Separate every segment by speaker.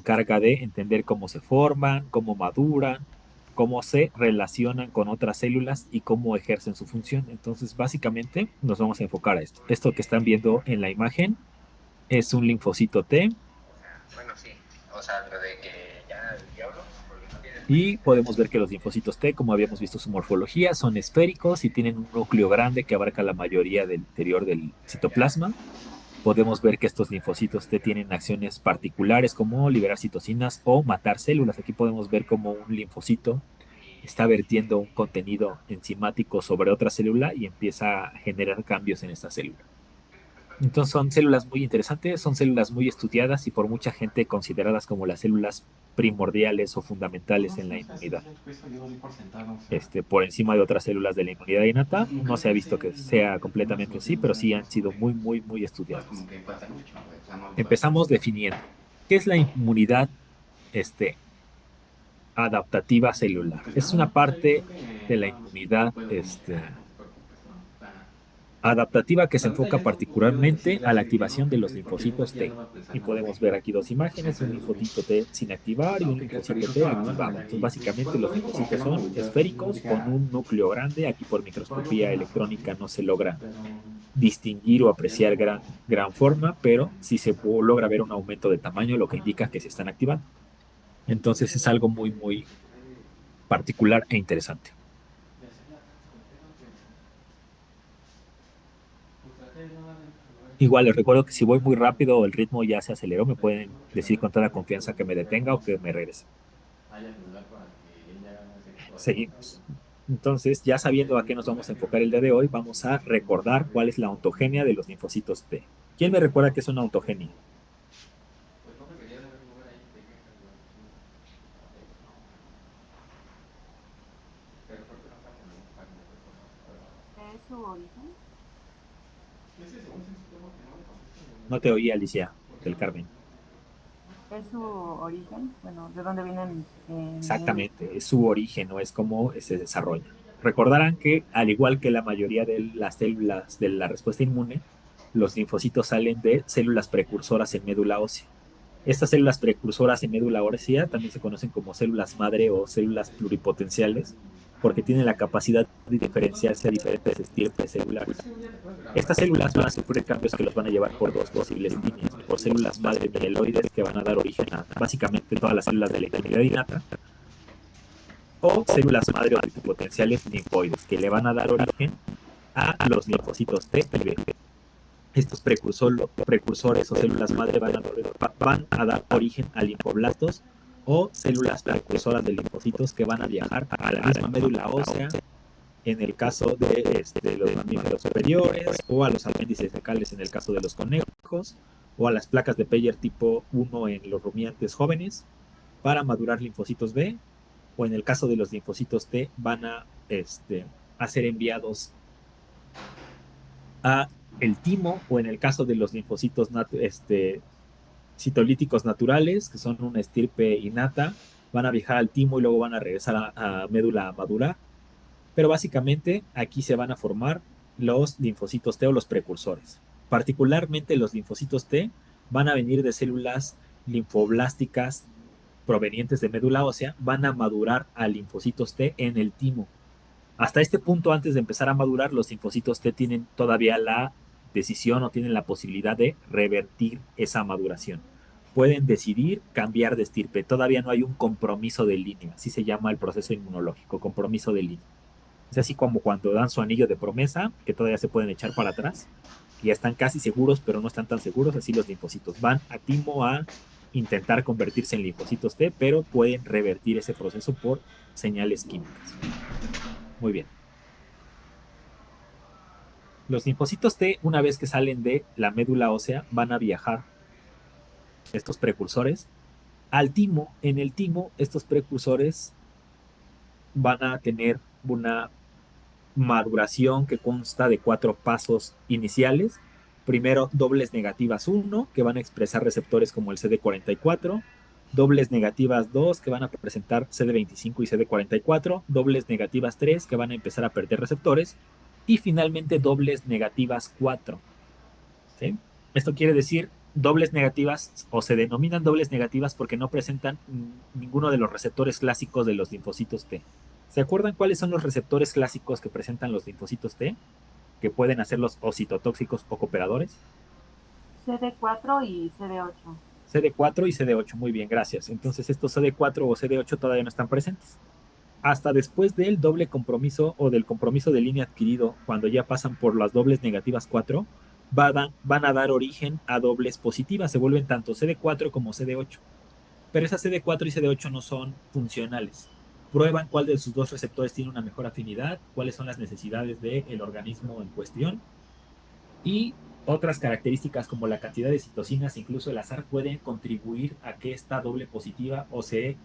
Speaker 1: encarga de entender cómo se forman, cómo maduran, cómo se relacionan con otras células y cómo ejercen su función. Entonces, básicamente, nos vamos a enfocar a esto. Esto que están viendo en la imagen es un linfocito T
Speaker 2: Bueno, sí. O sea, lo de que ya el diablo, porque no tiene
Speaker 1: y
Speaker 2: experiencia.
Speaker 1: podemos ver que los linfocitos T, como habíamos visto su morfología, son esféricos y tienen un núcleo grande que abarca la mayoría del interior del citoplasma. Podemos ver que estos linfocitos T tienen acciones particulares como liberar citocinas o matar células. Aquí podemos ver cómo un linfocito está vertiendo un contenido enzimático sobre otra célula y empieza a generar cambios en esta célula. Entonces son células muy interesantes, son células muy estudiadas y por mucha gente consideradas como las células primordiales o
Speaker 3: Pues no
Speaker 1: fundamentales en la
Speaker 3: sé, o sea, sí,
Speaker 1: inmunidad.
Speaker 3: ya eso yo lo di por sentado, o sea,
Speaker 1: Por encima de otras células de la inmunidad
Speaker 3: pues
Speaker 1: innata,
Speaker 3: como que
Speaker 1: no
Speaker 3: me
Speaker 1: se ha visto
Speaker 3: parece
Speaker 1: que
Speaker 3: lo
Speaker 1: sea
Speaker 3: que tenemos
Speaker 1: completamente
Speaker 3: los
Speaker 1: así, pero sí han
Speaker 3: dinosaurios, como
Speaker 1: sido
Speaker 3: que,
Speaker 1: muy, muy, muy
Speaker 3: pues como
Speaker 1: estudiadas.
Speaker 3: que pasa mucho, güey, o sea, no lo veo.
Speaker 1: Empezamos definiendo. ¿Qué es la inmunidad este, adaptativa celular?
Speaker 3: Pues
Speaker 1: Es
Speaker 3: no,
Speaker 1: una
Speaker 3: o sea, yo creo
Speaker 1: parte
Speaker 3: que
Speaker 1: de la
Speaker 3: nada más
Speaker 1: inmunidad
Speaker 3: puedo como que, no te preocupes, no, o sea,
Speaker 1: adaptativa que se
Speaker 3: la neta
Speaker 1: enfoca
Speaker 3: ya no quiero
Speaker 1: particularmente
Speaker 3: decirle
Speaker 1: a la
Speaker 3: así de que no,
Speaker 1: activación de
Speaker 3: ¿qué
Speaker 1: los
Speaker 3: crees? Porque neta
Speaker 1: linfocitos
Speaker 3: que ya
Speaker 1: T.
Speaker 3: no va a pensar
Speaker 1: Y
Speaker 3: nada
Speaker 1: podemos
Speaker 3: de,
Speaker 1: ver aquí dos
Speaker 3: pues,
Speaker 1: imágenes, un linfocito T sin activar y un
Speaker 3: ¿qué crees? Pero
Speaker 1: linfocito
Speaker 3: justo
Speaker 1: T
Speaker 3: me van a
Speaker 1: activado.
Speaker 3: mandar
Speaker 1: Entonces,
Speaker 3: y pues,
Speaker 1: básicamente
Speaker 3: cuando
Speaker 1: los
Speaker 3: lo dijo como que
Speaker 1: linfocitos
Speaker 3: no me
Speaker 1: son
Speaker 3: agüité, o sea, yo
Speaker 1: esféricos
Speaker 3: dije,
Speaker 1: con
Speaker 3: ah,
Speaker 1: un núcleo grande. Aquí por
Speaker 3: pues para algo
Speaker 1: microscopía
Speaker 3: fueron a hacerlo así,
Speaker 1: electrónica no se logra
Speaker 3: pero
Speaker 1: distinguir o
Speaker 3: ya
Speaker 1: apreciar
Speaker 3: no,
Speaker 1: gran forma, pero sí se logra ver un aumento de tamaño, lo que indica que se están activando. Entonces es algo muy, muy particular e interesante. Igual les recuerdo que si voy muy rápido o el ritmo ya se aceleró, me pueden decir con toda confianza que me detenga o que me regrese. Seguimos. Entonces, ya sabiendo a qué nos vamos a enfocar el día de hoy, vamos a recordar cuál es la ontogenia de los linfocitos T. ¿Quién me recuerda qué es una ontogenia?
Speaker 4: ¿Es su origen?
Speaker 1: No te oí, Alicia del Carmen.
Speaker 4: ¿Es su origen? Bueno, ¿de dónde vienen en
Speaker 1: Exactamente, es su origen, no es cómo se desarrolla. Recordarán que, al igual que la mayoría de las células de la respuesta inmune, los linfocitos salen de células precursoras en médula ósea. Estas células precursoras en médula ósea también se conocen como células madre o células pluripotenciales, porque tienen la capacidad de diferenciarse a diferentes estirpes celulares. Estas células van a sufrir cambios que los van a llevar por dos posibles líneas, por células madre mieloides que van a dar origen a básicamente todas las células de la inmunidad innata, o células madre o multipotenciales linfoides, que le van a dar origen a los linfocitos T y B. Estos precursores o células madre van a dar origen a linfoblastos o células precursoras de linfocitos que van a viajar a la misma médula ósea en el caso de los mamíferos superiores, o a los apéndices fecales en el caso de los conejos, o a las placas de Peyer tipo 1 en los rumiantes jóvenes para madurar linfocitos B, o en el caso de los linfocitos T van a ser enviados a el timo, o en el caso de los linfocitos citolíticos naturales, que son una estirpe innata, van a viajar al timo y luego van a regresar a médula a madurar. Pero básicamente aquí se van a formar los linfocitos T o los precursores. Particularmente los linfocitos T van a venir de células linfoblásticas provenientes de médula ósea, van a madurar a linfocitos T en el timo. Hasta este punto, antes de empezar a madurar, los linfocitos T tienen todavía la decisión o tienen la posibilidad de revertir esa maduración. Pueden decidir cambiar de estirpe. Todavía no hay un compromiso de línea. Así se llama el proceso inmunológico, compromiso de línea. Es así como cuando dan su anillo de promesa, que todavía se pueden echar para atrás, que ya están casi seguros, pero no están tan seguros. Así los linfocitos van a timo a intentar convertirse en linfocitos T, pero pueden revertir ese proceso por señales químicas. Muy bien. Los linfocitos T, una vez que salen de la médula ósea, van a viajar estos precursores al timo. En el timo, estos precursores van a tener una maduración que consta de cuatro pasos iniciales. Primero, dobles negativas 1, que van a expresar receptores como el CD44, dobles negativas 2, que van a presentar CD25 y CD44, dobles negativas 3, que van a empezar a perder receptores, y finalmente dobles negativas 4. ¿Sí? Esto quiere decir dobles negativas o se denominan dobles negativas porque no presentan ninguno de los receptores clásicos de los linfocitos T. ¿Se acuerdan cuáles son los receptores clásicos que presentan los linfocitos T? Que pueden hacer los ocitotóxicos o cooperadores.
Speaker 4: CD4 y CD8.
Speaker 1: CD4 y CD8, muy bien, gracias. Entonces estos CD4 o CD8 todavía no están presentes. Hasta después del doble compromiso o del compromiso de línea adquirido, cuando ya pasan por las dobles negativas 4, van a dar origen a dobles positivas, se vuelven tanto CD4 como CD8. Pero esas CD4 y CD8 no son funcionales. Prueban cuál de sus dos receptores tiene una mejor afinidad, cuáles son las necesidades del organismo en cuestión y otras características como la cantidad de citocinas, incluso el azar, pueden contribuir a que esta doble positiva o se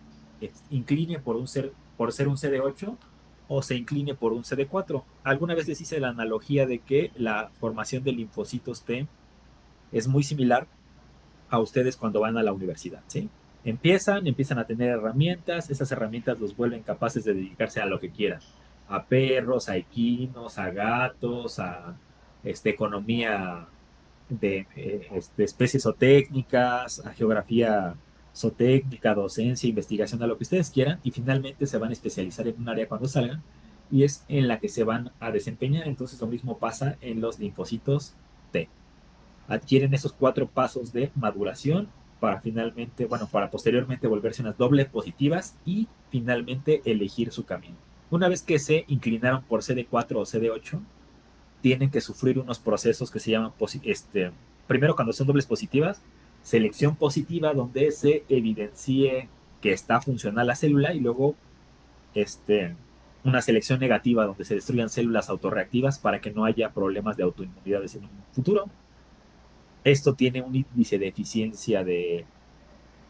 Speaker 1: incline por ser un CD8 o se incline por un CD4. Alguna vez les hice la analogía de que la formación de linfocitos T es muy similar a ustedes cuando van a la universidad, ¿sí? Empiezan a tener herramientas, esas herramientas los vuelven capaces de dedicarse a lo que quieran, a perros, a equinos, a gatos, a economía de especies zootécnicas, a geografía zootécnica, docencia, investigación, a lo que ustedes quieran, y finalmente se van a especializar en un área cuando salgan, y es en la que se van a desempeñar. Entonces lo mismo pasa en los linfocitos T. Adquieren esos 4 pasos de maduración para finalmente, bueno, para posteriormente volverse unas dobles positivas y finalmente elegir su camino. Una vez que se inclinaron por CD4 o CD8, tienen que sufrir unos procesos que se llaman, primero cuando son dobles positivas, selección positiva donde se evidencie que está funcional la célula y luego una selección negativa donde se destruyan células autorreactivas para que no haya problemas de autoinmunidades en un futuro. Esto tiene un índice de eficiencia de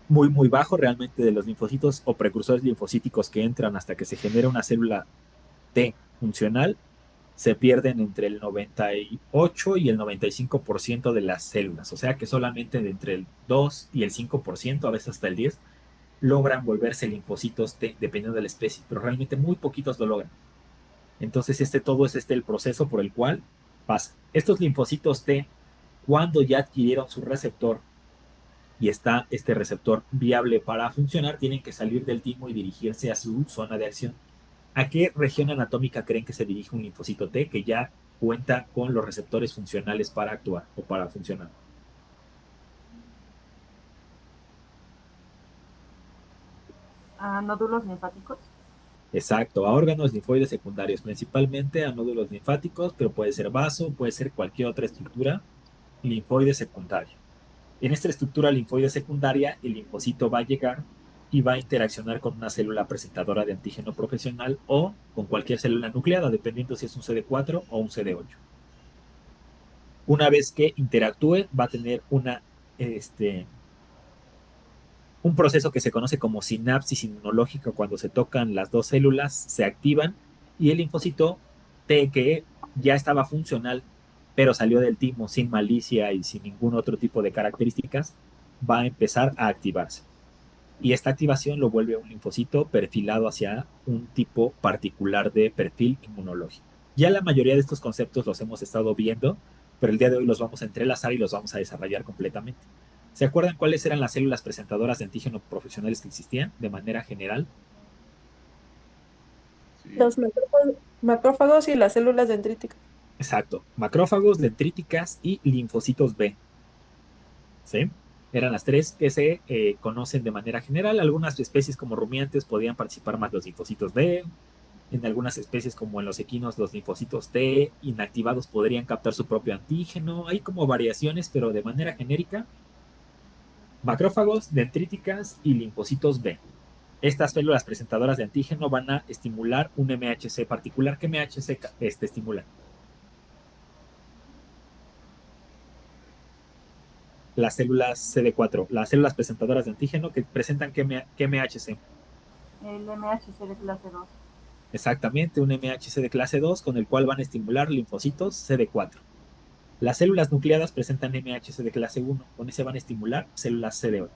Speaker 1: muy bajo realmente de los linfocitos o precursores linfocíticos que entran hasta que se genera una célula T funcional. Se pierden entre el 98 y el 95% de las células. O sea que solamente de entre el 2 y el 5%, a veces hasta el 10%, logran volverse linfocitos T, dependiendo de la especie, pero realmente muy poquitos lo logran. Entonces todo es el proceso por el cual pasa. Estos linfocitos T, cuando ya adquirieron su receptor y está este receptor viable para funcionar, tienen que salir del timo y dirigirse a su zona de acción. ¿A qué región anatómica creen que se dirige un linfocito T que ya cuenta con los receptores funcionales para actuar o para funcionar?
Speaker 4: Nódulos linfáticos.
Speaker 1: Exacto, a órganos linfoides secundarios, principalmente a nódulos linfáticos, pero puede ser vaso, puede ser cualquier otra estructura linfoide secundaria. En esta estructura linfoide secundaria, el linfocito va a llegar y va a interaccionar con una célula presentadora de antígeno profesional o con cualquier célula nucleada, dependiendo si es un CD4 o un CD8. Una vez que interactúe, va a tener un proceso que se conoce como sinapsis inmunológica. Cuando se tocan las dos células, se activan y el linfocito T, que ya estaba funcional, pero salió del timo sin malicia y sin ningún otro tipo de características, va a empezar a activarse. Y esta activación lo vuelve un linfocito perfilado hacia un tipo particular de perfil inmunológico. Ya la mayoría de estos conceptos los hemos estado viendo, pero el día de hoy los vamos a entrelazar y los vamos a desarrollar completamente. ¿Se acuerdan cuáles eran las células presentadoras de antígeno profesionales que existían de manera general?
Speaker 3: Sí.
Speaker 5: Los macrófagos y las células dendríticas.
Speaker 1: Exacto, macrófagos, dendríticas y linfocitos B. ¿Sí? Eran las tres que se conocen de manera general. Algunas especies como rumiantes podían participar más los linfocitos B. En algunas especies como en los equinos, los linfocitos T inactivados podrían captar su propio antígeno. Hay como variaciones, pero de manera genérica, macrófagos, dendríticas y linfocitos B. Estas células presentadoras de antígeno van a estimular un MHC particular. ¿Qué MHC estimula? Las células CD4, las células presentadoras de antígeno que presentan ¿qué MHC?
Speaker 4: El MHC de clase 2.
Speaker 1: Exactamente, un MHC de clase 2 con el cual van a estimular linfocitos CD4. Las células nucleadas presentan MHC de clase 1, con ese van a estimular células CD8.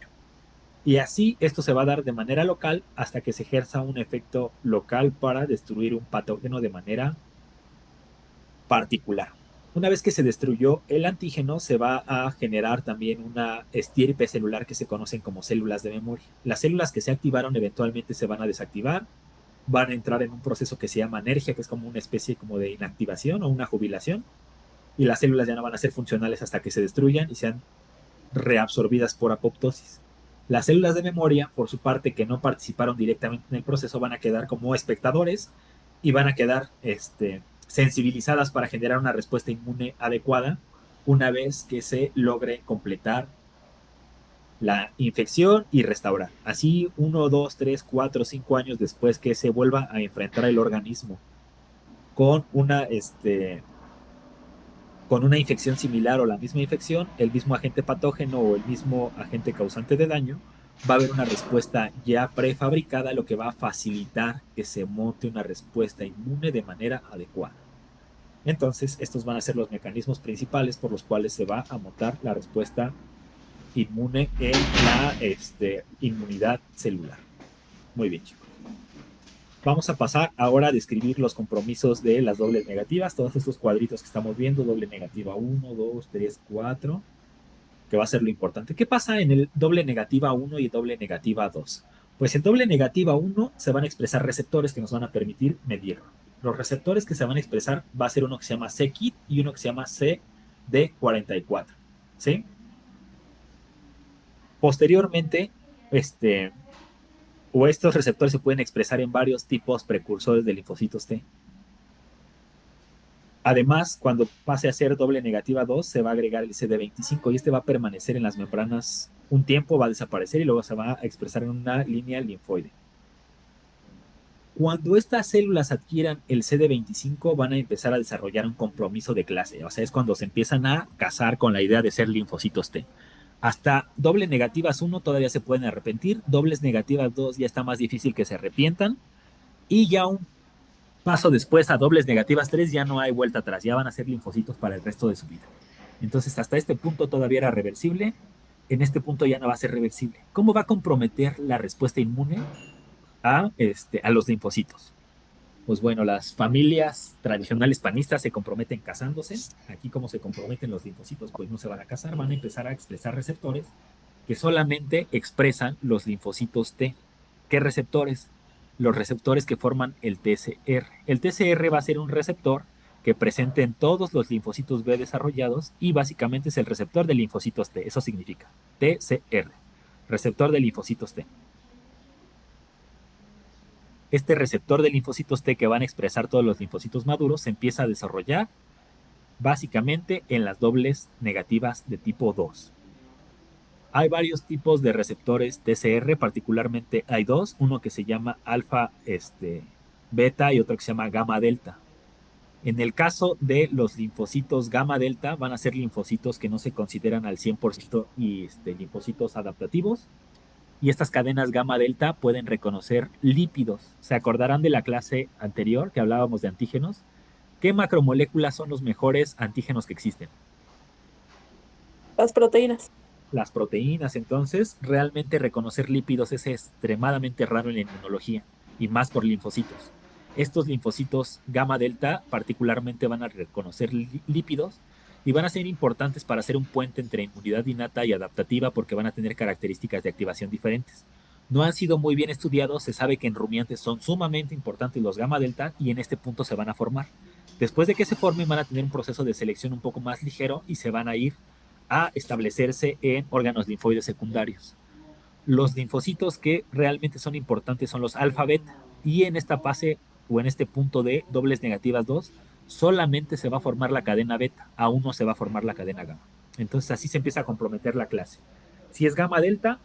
Speaker 1: Y así esto se va a dar de manera local hasta que se ejerza un efecto local para destruir un patógeno de manera particular. Una vez que se destruyó el antígeno, se va a generar también una estirpe celular que se conocen como células de memoria. Las células que se activaron eventualmente se van a desactivar, van a entrar en un proceso que se llama anergia, que es como una especie como de inactivación o una jubilación, y las células ya no van a ser funcionales hasta que se destruyan y sean reabsorbidas por apoptosis. Las células de memoria, por su parte, que no participaron directamente en el proceso, van a quedar como espectadores y van a quedar sensibilizadas para generar una respuesta inmune adecuada una vez que se logre completar la infección y restaurar. Así, 1, 2, 3, 4, 5 años después que se vuelva a enfrentar el organismo con una infección similar o la misma infección, el mismo agente patógeno o el mismo agente causante de daño, va a haber una respuesta ya prefabricada, lo que va a facilitar que se monte una respuesta inmune de manera adecuada. Entonces, estos van a ser los mecanismos principales por los cuales se va a montar la respuesta inmune en la inmunidad celular. Muy bien, chicos. Vamos a pasar ahora a describir los compromisos de las dobles negativas, todos estos cuadritos que estamos viendo, doble negativa 1, 2, 3, 4, que va a ser lo importante. ¿Qué pasa en el doble negativa 1 y doble negativa 2? Pues en doble negativa 1 se van a expresar receptores que nos van a permitir medirlo. Los receptores que se van a expresar va a ser uno que se llama c-KIT y uno que se llama CD44. ¿Sí? Posteriormente, estos receptores se pueden expresar en varios tipos precursores de linfocitos T. Además, cuando pase a ser doble negativa 2, se va a agregar el CD25 y este va a permanecer en las membranas un tiempo, va a desaparecer y luego se va a expresar en una línea linfoide. Cuando estas células adquieran el CD25, van a empezar a desarrollar un compromiso de clase. O sea, es cuando se empiezan a casar con la idea de ser linfocitos T. Hasta doble negativas 1 todavía se pueden arrepentir, dobles negativas 2 ya está más difícil que se arrepientan y ya un paso después a dobles negativas 3 ya no hay vuelta atrás, ya van a ser linfocitos para el resto de su vida. Entonces hasta este punto todavía era reversible, en este punto ya no va a ser reversible. ¿Cómo va a comprometer la respuesta inmune a los linfocitos? Pues bueno, las familias tradicionales panistas se comprometen casándose. Aquí como se comprometen los linfocitos, pues no se van a casar, van a empezar a expresar receptores que solamente expresan los linfocitos T. ¿Qué receptores? Los receptores que forman el TCR. El TCR va a ser un receptor que presente en todos los linfocitos B desarrollados y básicamente es el receptor de linfocitos T. Eso significa TCR, receptor de linfocitos T. Este receptor de linfocitos T que van a expresar todos los linfocitos maduros se empieza a desarrollar básicamente en las dobles negativas de tipo 2. Hay varios tipos de receptores TCR, particularmente hay dos, uno que se llama alfa beta y otro que se llama gamma delta. En el caso de los linfocitos gamma delta, van a ser linfocitos que no se consideran al 100% y linfocitos adaptativos. Y estas cadenas gamma delta pueden reconocer lípidos. ¿Se acordarán de la clase anterior que hablábamos de antígenos? ¿Qué macromoléculas son los mejores antígenos que existen?
Speaker 5: Las proteínas.
Speaker 1: Las proteínas. Entonces, realmente reconocer lípidos es extremadamente raro en la inmunología y más por linfocitos. Estos linfocitos gamma delta particularmente van a reconocer lípidos y van a ser importantes para hacer un puente entre inmunidad innata y adaptativa porque van a tener características de activación diferentes. No han sido muy bien estudiados, se sabe que en rumiantes son sumamente importantes los gamma delta y en este punto se van a formar. Después de que se formen van a tener un proceso de selección un poco más ligero y se van a ir a establecerse en órganos linfoides secundarios. Los linfocitos que realmente son importantes son los alfa beta y en esta fase o en este punto de dobles negativas 2 solamente se va a formar la cadena beta, aún no se va a formar la cadena gamma. Entonces así se empieza a comprometer la clase. Si es gamma delta,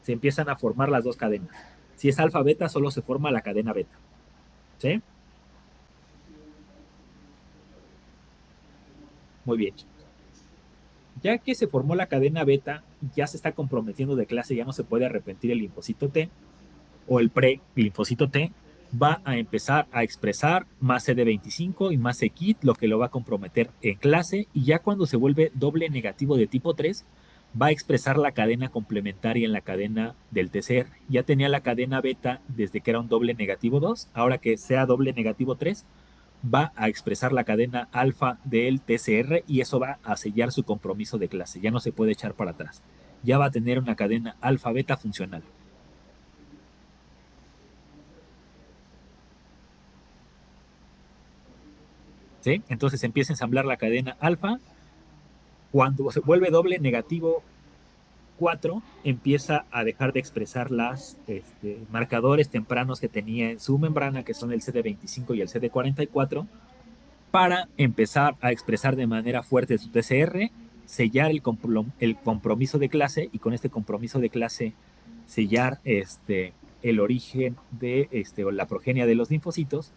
Speaker 1: se empiezan a formar las dos cadenas. Si es alfa beta, solo se forma la cadena beta. ¿Sí? Muy bien. Ya que se formó la cadena beta, ya se está comprometiendo de clase, ya no se puede arrepentir el linfocito T o el pre-linfocito T, va a empezar a expresar más CD25 y más c-KIT, lo que lo va a comprometer en clase, y ya cuando se vuelve doble negativo de tipo 3, va a expresar la cadena complementaria en la cadena del TCR. Ya tenía la cadena beta desde que era un doble negativo 2, ahora que sea doble negativo 3, va a expresar la cadena alfa del TCR y eso va a sellar su compromiso de clase. Ya no se puede echar para atrás. Ya va a tener una cadena alfa beta funcional. ¿Sí? Entonces empieza a ensamblar la cadena alfa. Cuando se vuelve doble negativo 4, empieza a dejar de expresar las marcadores tempranos que tenía en su membrana, que son el CD25 y el CD44, para empezar a expresar de manera fuerte su TCR, sellar el compromiso de clase y con este compromiso de clase sellar el origen de o la progenia de los linfocitos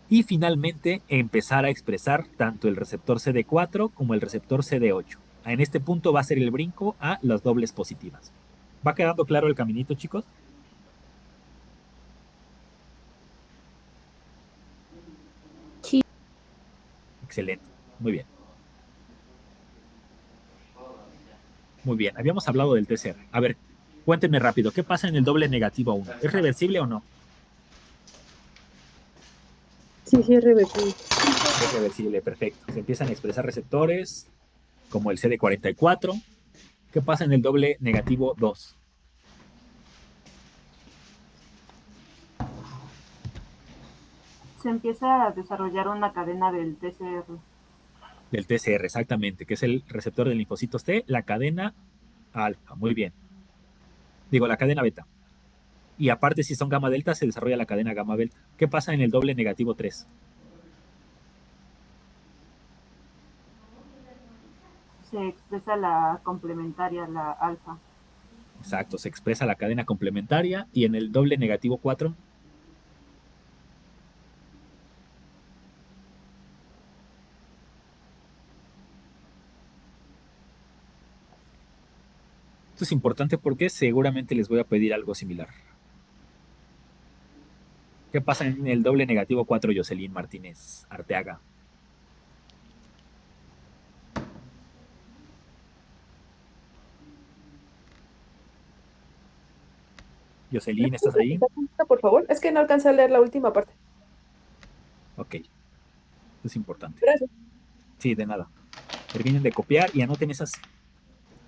Speaker 1: y finalmente empezar a expresar tanto el receptor CD4 como el receptor CD8. En este punto va a ser el brinco a las dobles positivas. ¿Va quedando claro el caminito, chicos?
Speaker 5: Sí.
Speaker 1: Excelente. Muy bien. Muy bien. Habíamos hablado del TCR. A ver, cuéntenme rápido. ¿Qué pasa en el doble negativo a 1? ¿Es reversible o no?
Speaker 5: Sí, sí, es reversible.
Speaker 1: Es reversible, perfecto. Se empiezan a expresar receptores como el CD44. ¿Qué pasa en el doble negativo 2?
Speaker 4: Se empieza a desarrollar una cadena del TCR.
Speaker 1: Del TCR, exactamente, que es el receptor de linfocitos T, la cadena alfa. Muy bien. Digo, la cadena beta. Y aparte, si son gamma delta, se desarrolla la cadena gamma delta. ¿Qué pasa en el doble negativo 3?
Speaker 4: Se expresa la complementaria, la alfa.
Speaker 1: Exacto, se expresa la cadena complementaria. Y en el doble negativo 4, esto es importante porque seguramente les voy a pedir algo similar. ¿Qué pasa en el doble negativo 4, Jocelyn Martínez Arteaga? Jocelyn, ¿estás ahí?
Speaker 5: Por favor, es que no alcancé a leer la última parte.
Speaker 1: Ok, esto es importante.
Speaker 5: Gracias.
Speaker 1: Sí, de nada. Terminen de copiar y anoten esas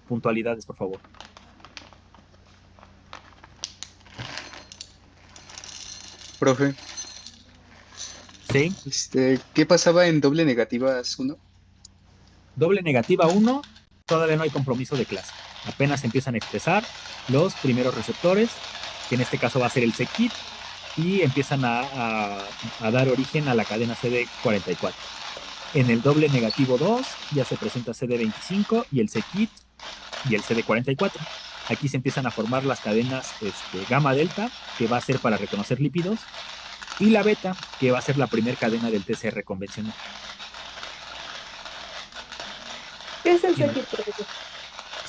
Speaker 1: puntualidades, por favor.
Speaker 6: Profe,
Speaker 1: Sí,
Speaker 6: ¿qué pasaba en doble negativas uno?
Speaker 1: doble negativa 1, todavía no hay compromiso de clase. Apenas empiezan a expresar los primeros receptores, que en este caso va a ser el C-KIT, y empiezan a dar origen a la cadena CD44. En el doble negativo 2 ya se presenta CD25 y el C-KIT y el CD44. Aquí se empiezan a formar las cadenas gamma delta, que va a ser para reconocer lípidos, y la beta, que va a ser la primera cadena del TCR convencional.
Speaker 5: ¿Qué es el
Speaker 1: Y
Speaker 5: Sekit, profesor?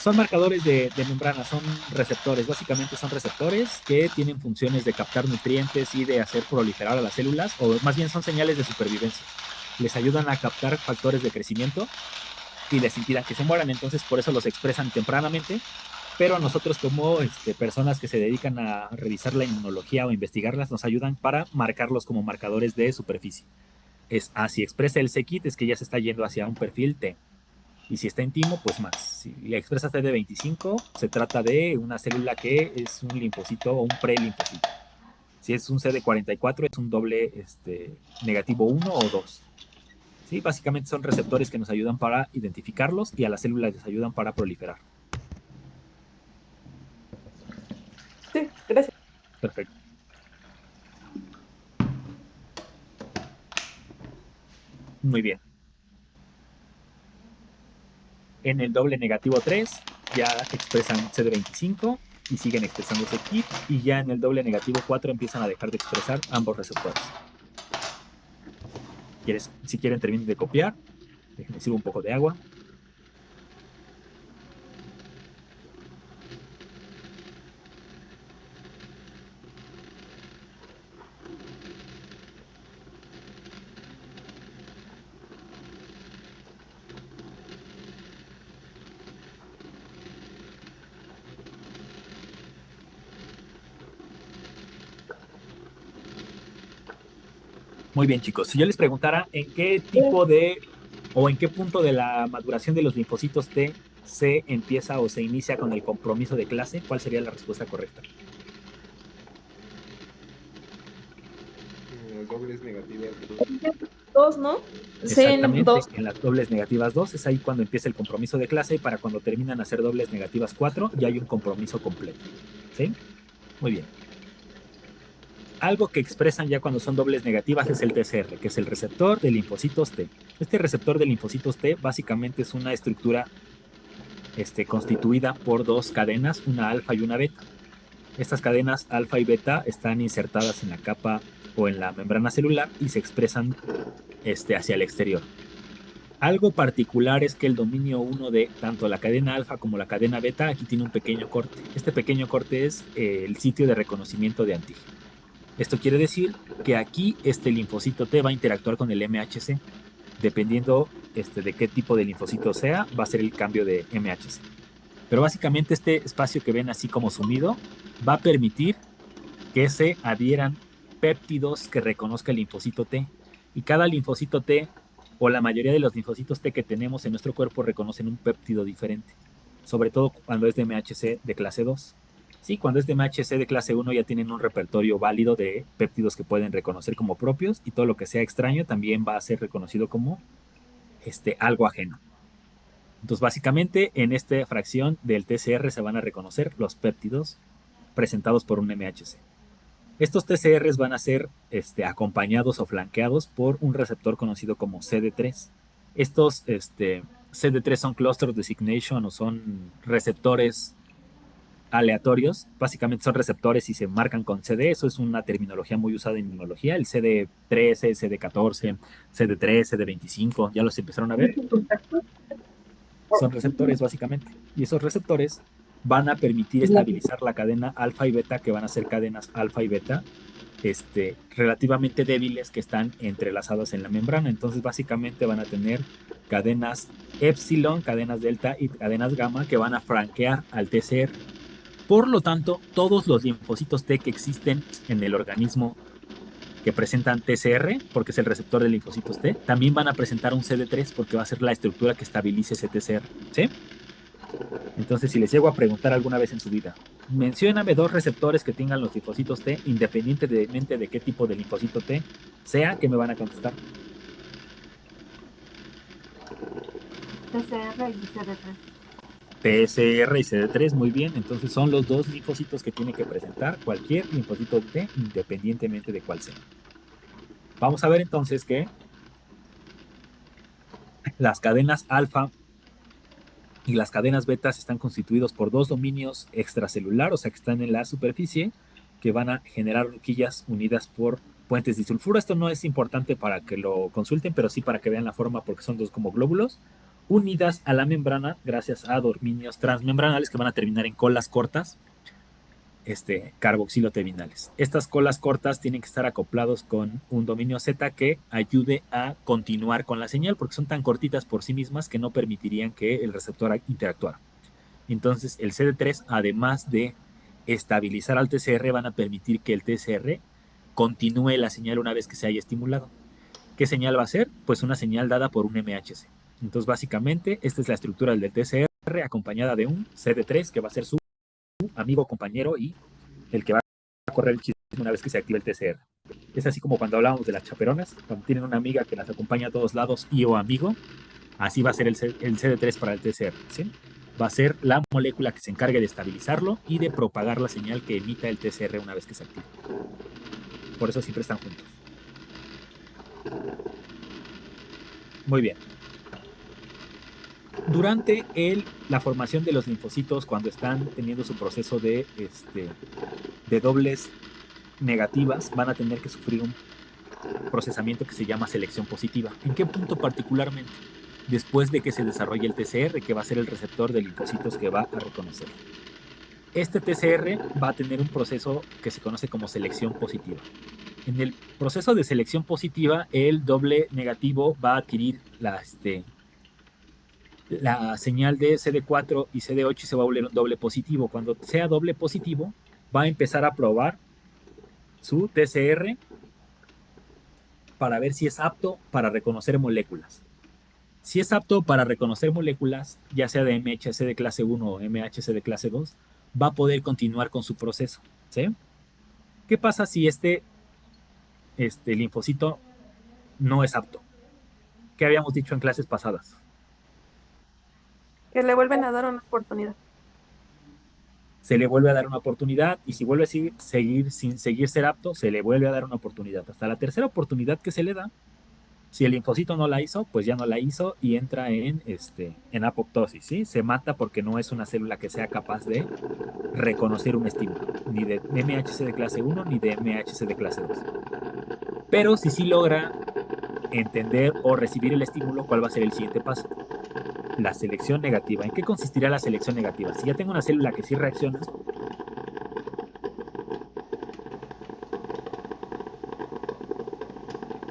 Speaker 1: son marcadores de membrana, son receptores, básicamente son receptores que tienen funciones de captar nutrientes y de hacer proliferar a las células, o más bien son señales de supervivencia. Les ayudan a captar factores de crecimiento y les impidan que se mueran, entonces por eso los expresan tempranamente, pero a nosotros como personas que se dedican a revisar la inmunología o investigarlas, nos ayudan para marcarlos como marcadores de superficie. Es así expresa el C-KIT, es que ya se está yendo hacia un perfil T. Y si está en timo, pues más. Si expresa CD25, se trata de una célula que es un linfocito o un prelinfocito. Si es un CD44, es un doble negativo 1 o 2. ¿Sí? Básicamente son receptores que nos ayudan para identificarlos y a las células les ayudan para proliferar.
Speaker 5: Sí, gracias.
Speaker 1: Perfecto. Muy bien. En el doble negativo 3 ya expresan CD25 y siguen expresando ese kit y ya en el doble negativo 4 empiezan a dejar de expresar ambos receptores. Si quieren terminen de copiar, déjenme sirvo un poco de agua. Muy bien, chicos. Si yo les preguntara en qué tipo de o en qué punto de la maduración de los linfocitos T se empieza o se inicia con el compromiso de clase, ¿cuál sería la respuesta correcta?
Speaker 7: Dobles negativas.
Speaker 5: Dos, ¿no?
Speaker 1: Exactamente,
Speaker 5: Dos.
Speaker 1: en las dobles negativas 2 es ahí cuando empieza el compromiso de clase y para cuando terminan a ser dobles negativas 4 ya hay un compromiso completo. ¿Sí? Muy bien. Algo que expresan ya cuando son dobles negativas es el TCR, que es el receptor de linfocitos T. Este receptor de linfocitos T básicamente es una estructura constituida por dos cadenas, una alfa y una beta. Estas cadenas alfa y beta están insertadas en la capa o en la membrana celular y se expresan hacia el exterior. Algo particular es que el dominio 1 de tanto la cadena alfa como la cadena beta aquí tiene un pequeño corte. Este pequeño corte es el sitio de reconocimiento de antígeno. Esto quiere decir que aquí este linfocito T va a interactuar con el MHC. Dependiendo de qué tipo de linfocito sea, va a ser el cambio de MHC. Pero básicamente este espacio que ven así como sumido va a permitir que se adhieran péptidos que reconozca el linfocito T. Y cada linfocito T, o la mayoría de los linfocitos T que tenemos en nuestro cuerpo, reconocen un péptido diferente. Sobre todo cuando es de MHC de clase 2. Sí, cuando es de MHC de clase 1 ya tienen un repertorio válido de péptidos que pueden reconocer como propios y todo lo que sea extraño también va a ser reconocido como algo ajeno. Entonces, básicamente, en esta fracción del TCR se van a reconocer los péptidos presentados por un MHC. Estos TCRs van a ser acompañados o flanqueados por un receptor conocido como CD3. Estos CD3 son cluster designation o son receptores aleatorios. Básicamente son receptores y se marcan con CD. Eso es una terminología muy usada en inmunología. El CD13, CD14, CD3, CD25, ¿ya los empezaron a ver? Son receptores básicamente. Y esos receptores van a permitir estabilizar la cadena alfa y beta, que van a ser cadenas alfa y beta relativamente débiles que están entrelazadas en la membrana. Entonces básicamente van a tener cadenas epsilon, cadenas delta y cadenas gamma que van a franquear al TCR. Por lo tanto, todos los linfocitos T que existen en el organismo que presentan TCR, porque es el receptor de linfocitos T, también van a presentar un CD3 porque va a ser la estructura que estabilice ese TCR. ¿Sí? Entonces, si les llego a preguntar alguna vez en su vida, mencióname dos receptores que tengan los linfocitos T, independientemente de qué tipo de linfocito T sea, ¿qué me van a contestar?
Speaker 4: TCR y CD3.
Speaker 1: TCR y CD3, muy bien. Entonces son los dos linfocitos que tiene que presentar cualquier linfocito T, independientemente de cuál sea. Vamos a ver entonces que las cadenas alfa y las cadenas betas están constituidos por dos dominios extracelular, o sea que están en la superficie, que van a generar horquillas unidas por puentes disulfuro. Esto no es importante para que lo consulten, pero sí para que vean la forma, porque son dos como glóbulos unidas a la membrana gracias a dominios transmembranales que van a terminar en colas cortas, carboxiloterminales. Estas colas cortas tienen que estar acoplados con un dominio Z que ayude a continuar con la señal, porque son tan cortitas por sí mismas que no permitirían que el receptor interactuara. Entonces, el CD3, además de estabilizar al TCR, van a permitir que el TCR continúe la señal una vez que se haya estimulado. ¿Qué señal va a ser? Pues una señal dada por un MHC. Entonces, básicamente, esta es la estructura del TCR acompañada de un CD3 que va a ser su amigo, compañero y el que va a correr el chisme una vez que se active el TCR. Es así como cuando hablábamos de las chaperonas, cuando tienen una amiga que las acompaña a todos lados y o amigo, así va a ser el CD3 para el TCR, ¿sí? Va a ser la molécula que se encargue de estabilizarlo y de propagar la señal que emita el TCR una vez que se active. Por eso siempre están juntos. Muy bien. Durante la formación de los linfocitos, cuando están teniendo su proceso de dobles negativas, van a tener que sufrir un procesamiento que se llama selección positiva. ¿En qué punto particularmente? Después de que se desarrolle el TCR, que va a ser el receptor de linfocitos que va a reconocer. Este TCR va a tener un proceso que se conoce como selección positiva. En el proceso de selección positiva, el doble negativo va a adquirir la señal de CD4 y CD8 y se va a volver un doble positivo. Cuando sea doble positivo, va a empezar a probar su TCR para ver si es apto para reconocer moléculas. Si es apto para reconocer moléculas, ya sea de MHC de clase 1 o MHC de clase 2, va a poder continuar con su proceso. ¿Sí? ¿Qué pasa si este linfocito no es apto? ¿Qué habíamos dicho en clases pasadas?
Speaker 5: Que le vuelven a dar una oportunidad.
Speaker 1: Se le vuelve a dar una oportunidad y si vuelve a seguir sin seguir ser apto, se le vuelve a dar una oportunidad. Hasta la tercera oportunidad que se le da, si el linfocito no la hizo, pues ya no la hizo y entra en apoptosis, ¿sí? Se mata porque no es una célula que sea capaz de reconocer un estímulo, ni de MHC de clase 1 ni de MHC de clase 2. Pero si sí logra entender o recibir el estímulo, ¿cuál va a ser el siguiente paso? La selección negativa. ¿En qué consistirá la selección negativa? Si ya tengo una célula que sí reacciona,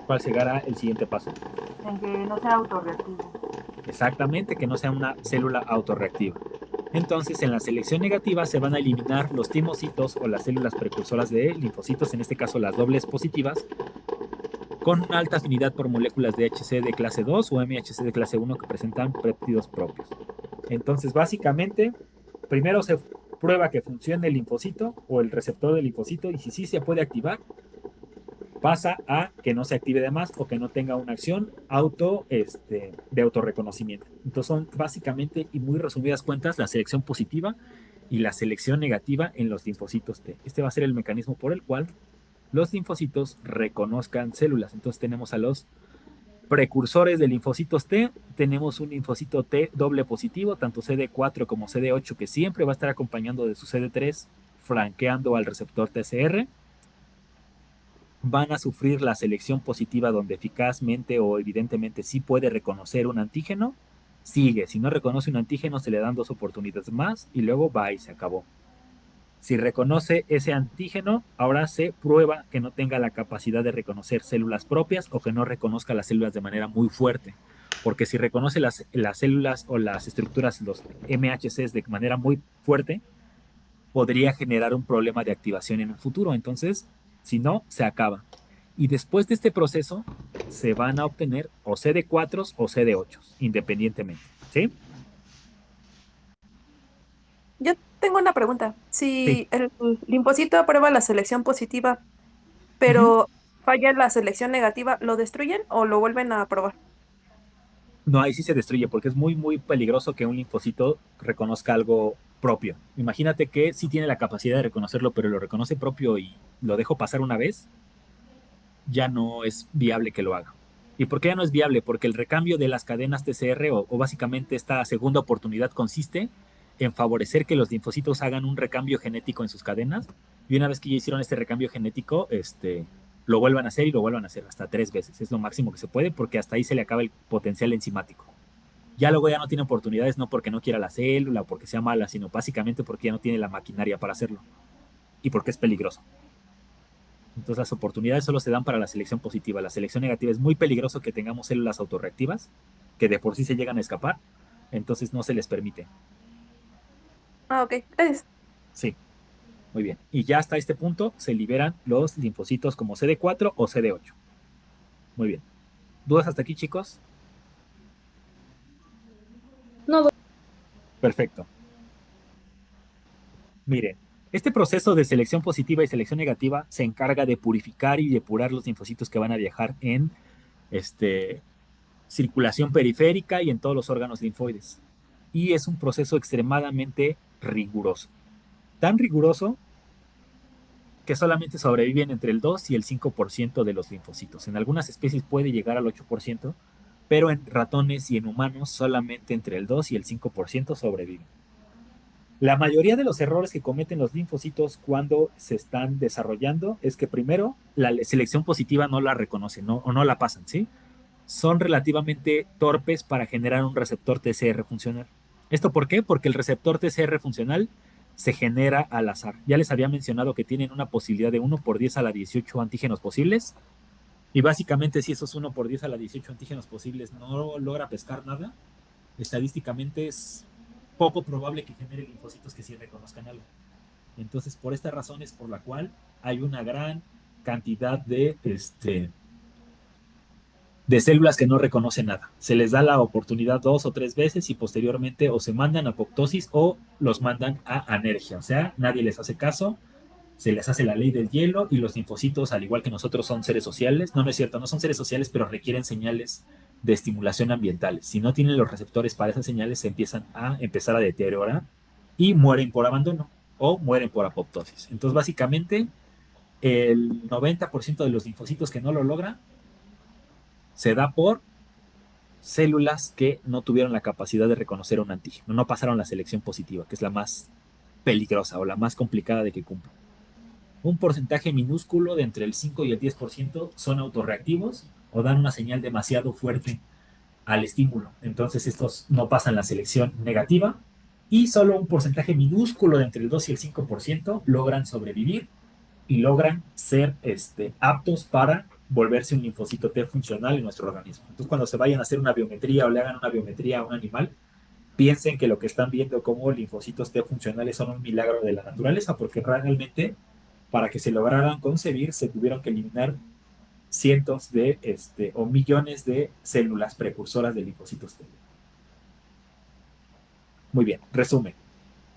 Speaker 1: ¿cuál será el siguiente paso?
Speaker 4: En que no sea autorreactivo.
Speaker 1: Exactamente, que no sea una célula autorreactiva. Entonces, en la selección negativa se van a eliminar los timocitos o las células precursoras de linfocitos, en este caso las dobles positivas, con una alta afinidad por moléculas de HC de clase 2 o MHC de clase 1 que presentan péptidos propios. Entonces, básicamente, primero se prueba que funcione el linfocito o el receptor del linfocito y si sí se puede activar, pasa a que no se active de más o que no tenga una acción de autorreconocimiento. Entonces son básicamente y muy resumidas cuentas la selección positiva y la selección negativa en los linfocitos T. Este va a ser el mecanismo por el cual los linfocitos reconozcan células. Entonces tenemos a los precursores de linfocitos T, tenemos un linfocito T doble positivo, tanto CD4 como CD8, que siempre va a estar acompañando de su CD3, flanqueando al receptor TCR. Van a sufrir la selección positiva donde eficazmente o evidentemente sí puede reconocer un antígeno, sigue. Si no reconoce un antígeno, se le dan 2 oportunidades más y luego va y se acabó. Si reconoce ese antígeno, ahora se prueba que no tenga la capacidad de reconocer células propias o que no reconozca las células de manera muy fuerte. Porque si reconoce las células o las estructuras, los MHCs de manera muy fuerte, podría generar un problema de activación en un futuro. Entonces, si no, se acaba. Y después de este proceso, se van a obtener o CD4 o CD8, independientemente. ¿Sí?
Speaker 5: Yo tengo una pregunta.
Speaker 1: Sí.
Speaker 5: Si el linfocito aprueba la selección positiva,
Speaker 1: Ujú.
Speaker 5: pero falla la selección negativa, ¿lo destruyen o lo vuelven a aprobar?
Speaker 1: No, ahí sí se destruye porque es muy, muy peligroso que un linfocito reconozca algo propio. Imagínate que sí tiene la capacidad de reconocerlo, pero lo reconoce propio y lo dejo pasar una vez, ya no es viable que lo haga. ¿Y por qué ya no es viable? Porque el recambio de las cadenas TCR o básicamente esta segunda oportunidad consiste en favorecer que los linfocitos hagan un recambio genético en sus cadenas y una vez que ya hicieron este recambio genético, lo vuelvan a hacer y lo vuelvan a hacer hasta 3 veces. Es lo máximo que se puede porque hasta ahí se le acaba el potencial enzimático. Ya luego ya no tiene oportunidades no porque no quiera la célula o porque sea mala, sino básicamente porque ya no tiene la maquinaria para hacerlo y porque es peligroso. Entonces las oportunidades solo se dan para la selección positiva. La selección negativa es muy peligroso que tengamos células autorreactivas que de por sí se llegan a escapar, entonces no se les permite.
Speaker 5: Ah, ok. Gracias.
Speaker 1: Sí, muy bien. Y ya hasta este punto se liberan los linfocitos como CD4 o CD8. Muy bien. ¿Dudas hasta aquí, chicos?
Speaker 5: No,
Speaker 1: Perfecto. Miren, este proceso de selección positiva y selección negativa se encarga de purificar y depurar los linfocitos que van a viajar en circulación periférica y en todos los órganos linfoides. Y es un proceso extremadamente riguroso. Tan riguroso que solamente sobreviven entre el 2 y el 5% de los linfocitos. En algunas especies puede llegar al 8%, pero en ratones y en humanos solamente entre el 2 y el 5% sobreviven. La mayoría de los errores que cometen los linfocitos cuando se están desarrollando es que primero la selección positiva no la reconocen o no la pasan, ¿sí? Son relativamente torpes para generar un receptor TCR funcional. ¿Esto por qué? Porque el receptor TCR funcional se genera al azar. Ya les había mencionado que tienen una posibilidad de 1 por 10 a la 18 antígenos posibles. Y básicamente si esos 1 por 10 a la 18 antígenos posibles no logra pescar nada, estadísticamente es poco probable que genere linfocitos que sí reconozcan algo. Entonces, por esta razón es por la cual hay una gran cantidad de de células que no reconocen nada. Se les da la oportunidad 2 o 3 veces y posteriormente o se mandan a apoptosis o los mandan a anergia. O sea, nadie les hace caso, se les hace la ley del hielo y los linfocitos, al igual que nosotros, son seres sociales. No, no es cierto, no son seres sociales, pero requieren señales de estimulación ambientales. Si no tienen los receptores para esas señales, se empiezan a empezar a deteriorar y mueren por abandono o mueren por apoptosis. Entonces, básicamente, el 90% de los linfocitos que no lo logran se da por células que no tuvieron la capacidad de reconocer un antígeno, no pasaron la selección positiva, que es la más peligrosa o la más complicada de que cumplan. Un porcentaje minúsculo de entre el 5 y el 10% son autorreactivos o dan una señal demasiado fuerte al estímulo. Entonces estos no pasan la selección negativa y solo un porcentaje minúsculo de entre el 2 y el 5% logran sobrevivir y logran ser aptos para volverse un linfocito T funcional en nuestro organismo. Entonces, cuando se vayan a hacer una biometría o le hagan una biometría a un animal, piensen que lo que están viendo como linfocitos T funcionales son un milagro de la naturaleza, porque realmente para que se lograran concebir se tuvieron que eliminar cientos de o millones de células precursoras de linfocitos T. Muy bien, resumen.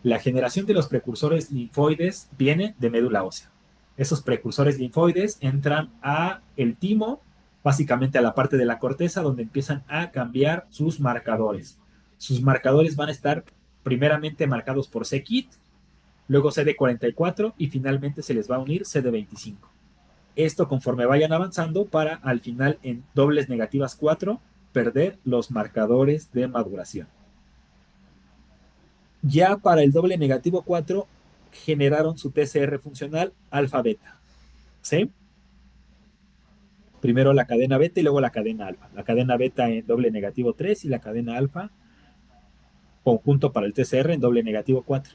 Speaker 1: La generación de los precursores linfoides viene de médula ósea. Esos precursores linfoides entran a el timo, básicamente a la parte de la corteza, donde empiezan a cambiar sus marcadores. Sus marcadores van a estar primeramente marcados por c-KIT, luego CD44 y finalmente se les va a unir CD25. Esto conforme vayan avanzando para al final en dobles negativas 4 perder los marcadores de maduración. Ya para el doble negativo 4 generaron su TCR funcional alfa-beta. ¿Sí? Primero la cadena beta y luego la cadena alfa. La cadena beta en doble negativo 3 y la cadena alfa conjunto para el TCR en doble negativo 4.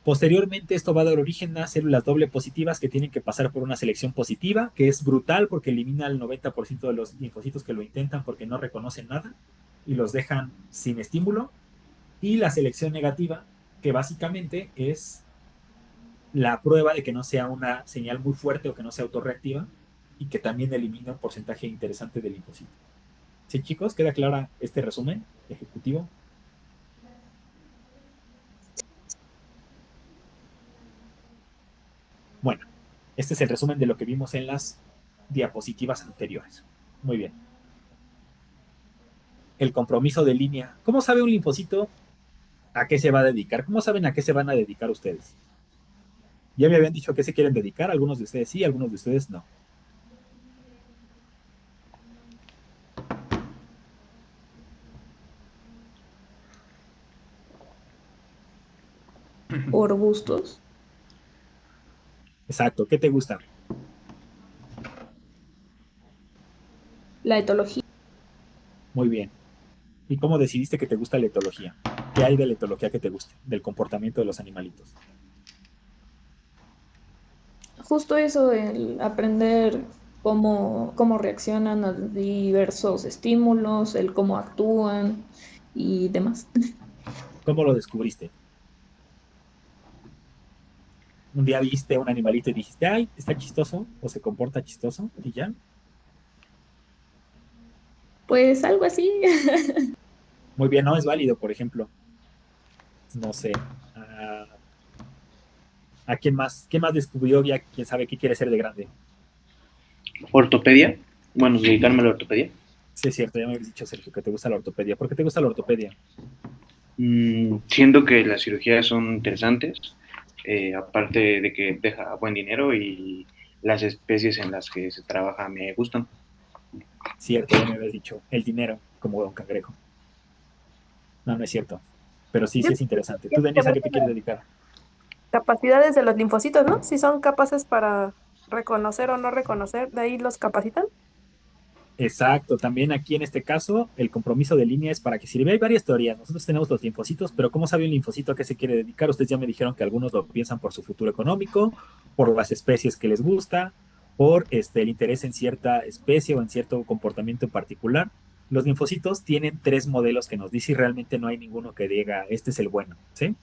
Speaker 1: Posteriormente esto va a dar origen a células doble positivas que tienen que pasar por una selección positiva, que es brutal porque elimina el 90% de los linfocitos que lo intentan porque no reconocen nada y los dejan sin estímulo. Y la selección negativa, que básicamente es la prueba de que no sea una señal muy fuerte o que no sea autorreactiva y que también elimina un porcentaje interesante de linfocitos. ¿Sí, chicos? ¿Queda clara este resumen ejecutivo? Bueno, este es el resumen de lo que vimos en las diapositivas anteriores. Muy bien. El compromiso de línea. ¿Cómo sabe un linfocito a qué se va a dedicar? ¿Cómo saben a qué se van a dedicar ustedes? Ya me habían dicho a qué se quieren dedicar, algunos de ustedes sí, algunos de ustedes no.
Speaker 5: Por gustos.
Speaker 1: Exacto, ¿qué te gusta?
Speaker 5: La etología.
Speaker 1: Muy bien. ¿Y cómo decidiste que te gusta la etología? ¿Qué hay de la etología que te guste? Del comportamiento de los animalitos.
Speaker 5: Justo eso, el aprender cómo reaccionan a diversos estímulos, el cómo actúan y demás.
Speaker 1: ¿Cómo lo descubriste? Un día viste un animalito y dijiste, ay, está chistoso o se comporta chistoso y ya.
Speaker 5: Pues algo así.
Speaker 1: Muy bien, no es válido, por ejemplo. No sé. ¿A quién más descubrió ya quién sabe qué quiere ser de grande?
Speaker 7: Ortopedia. Bueno, dedicarme a la ortopedia.
Speaker 1: Sí, es cierto, ya me habías dicho, Sergio, que te gusta la ortopedia. ¿Por qué te gusta la ortopedia?
Speaker 7: Siento que las cirugías son interesantes, aparte de que deja buen dinero y las especies en las que se trabaja me gustan.
Speaker 1: Cierto, ya me habías dicho, el dinero, como Don Cangrejo. No, no es cierto. Pero sí,
Speaker 5: Yo
Speaker 1: sí es interesante. ¿Tú,
Speaker 5: creo que
Speaker 1: Denise, a qué
Speaker 5: también
Speaker 1: te quieres dedicar?
Speaker 5: capacidades de los linfocitos, ¿no? Si son capaces para reconocer o no reconocer, de ahí los capacitan.
Speaker 1: Exacto, también aquí en este caso el compromiso de línea es para que sirve. Hay varias teorías. Nosotros tenemos los linfocitos, pero ¿cómo sabe un linfocito a qué se quiere dedicar? Ustedes ya me dijeron que algunos lo piensan por su futuro económico, por las especies que les gusta, por el interés en cierta especie o en cierto comportamiento en particular. Los linfocitos tienen 3 modelos que nos dice y realmente no hay ninguno que diga este es el bueno, ¿sí?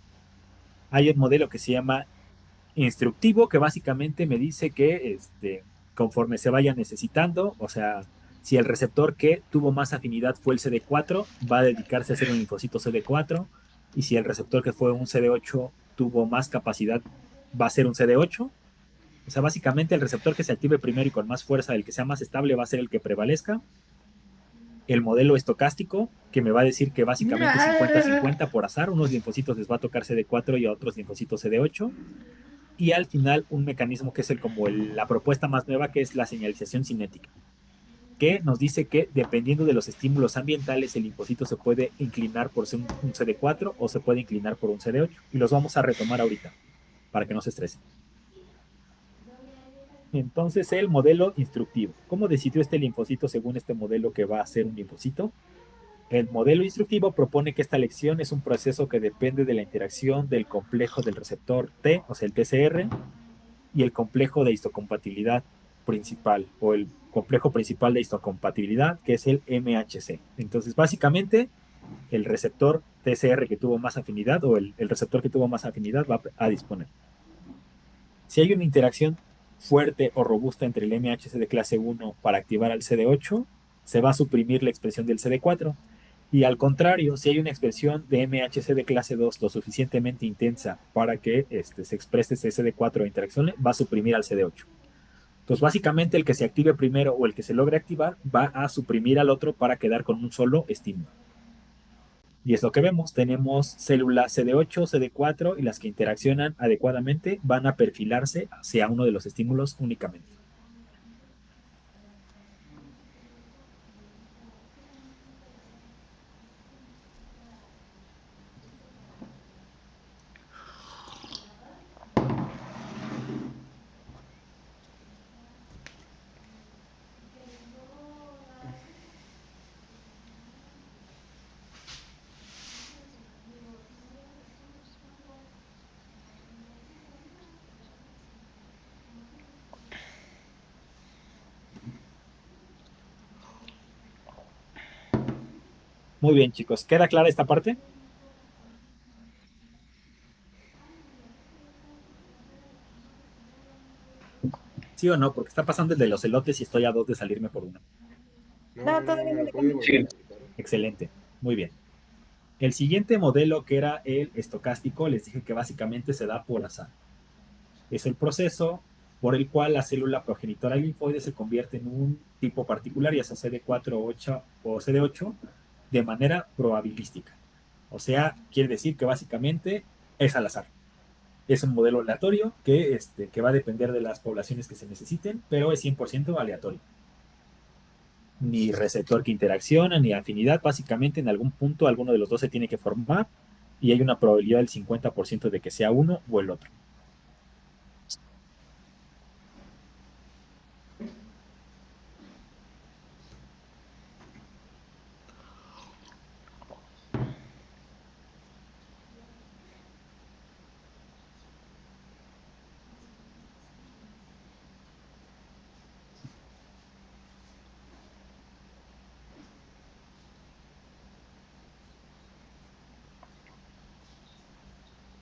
Speaker 1: Hay un modelo que se llama instructivo, que básicamente me dice que conforme se vaya necesitando, o sea, Si el receptor que tuvo más afinidad fue el CD4, va a dedicarse a ser un linfocito CD4. Y si el receptor que fue un CD8 tuvo más capacidad, va a ser un CD8. O sea, básicamente el receptor que se active primero y con más fuerza, el que sea más estable, va a ser el que prevalezca. El modelo estocástico, que me va a decir que básicamente 50-50 por azar, unos linfocitos les va a tocar CD4 y a otros linfocitos CD8. Y al final un mecanismo que es la propuesta más nueva, que es la señalización cinética, que nos dice que dependiendo de los estímulos ambientales, el linfocito se puede inclinar por ser un CD4 o se puede inclinar por un CD8. Y los vamos a retomar ahorita, para que no se estresen. Entonces, el modelo instructivo. ¿Cómo decidió este linfocito según este modelo que va a ser un linfocito? El modelo instructivo propone que esta lección es un proceso que depende de la interacción del complejo del receptor T, o sea, el TCR, y el complejo de histocompatibilidad principal, o el complejo principal de histocompatibilidad, que es el MHC. Entonces, básicamente, el receptor TCR que tuvo más afinidad, o el receptor que tuvo más afinidad, va a disponer. Si hay una interacción fuerte o robusta entre el MHC de clase 1 para activar al CD8, se va a suprimir la expresión del CD4. Y al contrario, si hay una expresión de MHC de clase 2 lo suficientemente intensa para que se exprese ese CD4 interacción, va a suprimir al CD8. Entonces, básicamente, el que se active primero o el que se logre activar va a suprimir al otro para quedar con un solo estímulo. Y es lo que vemos. Tenemos células CD8, CD4 y las que interaccionan adecuadamente van a perfilarse hacia uno de los estímulos únicamente. Muy bien, chicos. ¿Queda clara esta parte? ¿Sí o no? Porque está pasando el de los elotes y estoy a 2 de salirme por uno.
Speaker 5: No, todavía no le cambio.
Speaker 7: Sí.
Speaker 1: Excelente. Muy bien. El siguiente modelo, que era el estocástico, les dije que básicamente se da por azar. Es el proceso por el cual la célula progenitora linfoide se convierte en un tipo particular, ya sea CD4 o CD8, de manera probabilística. O sea, quiere decir que básicamente es al azar. Es un modelo aleatorio que va a depender de las poblaciones que se necesiten, pero es 100% aleatorio. Ni receptor que interacciona, ni afinidad. Básicamente, en algún punto, alguno de los dos se tiene que formar y hay una probabilidad del 50% de que sea uno o el otro.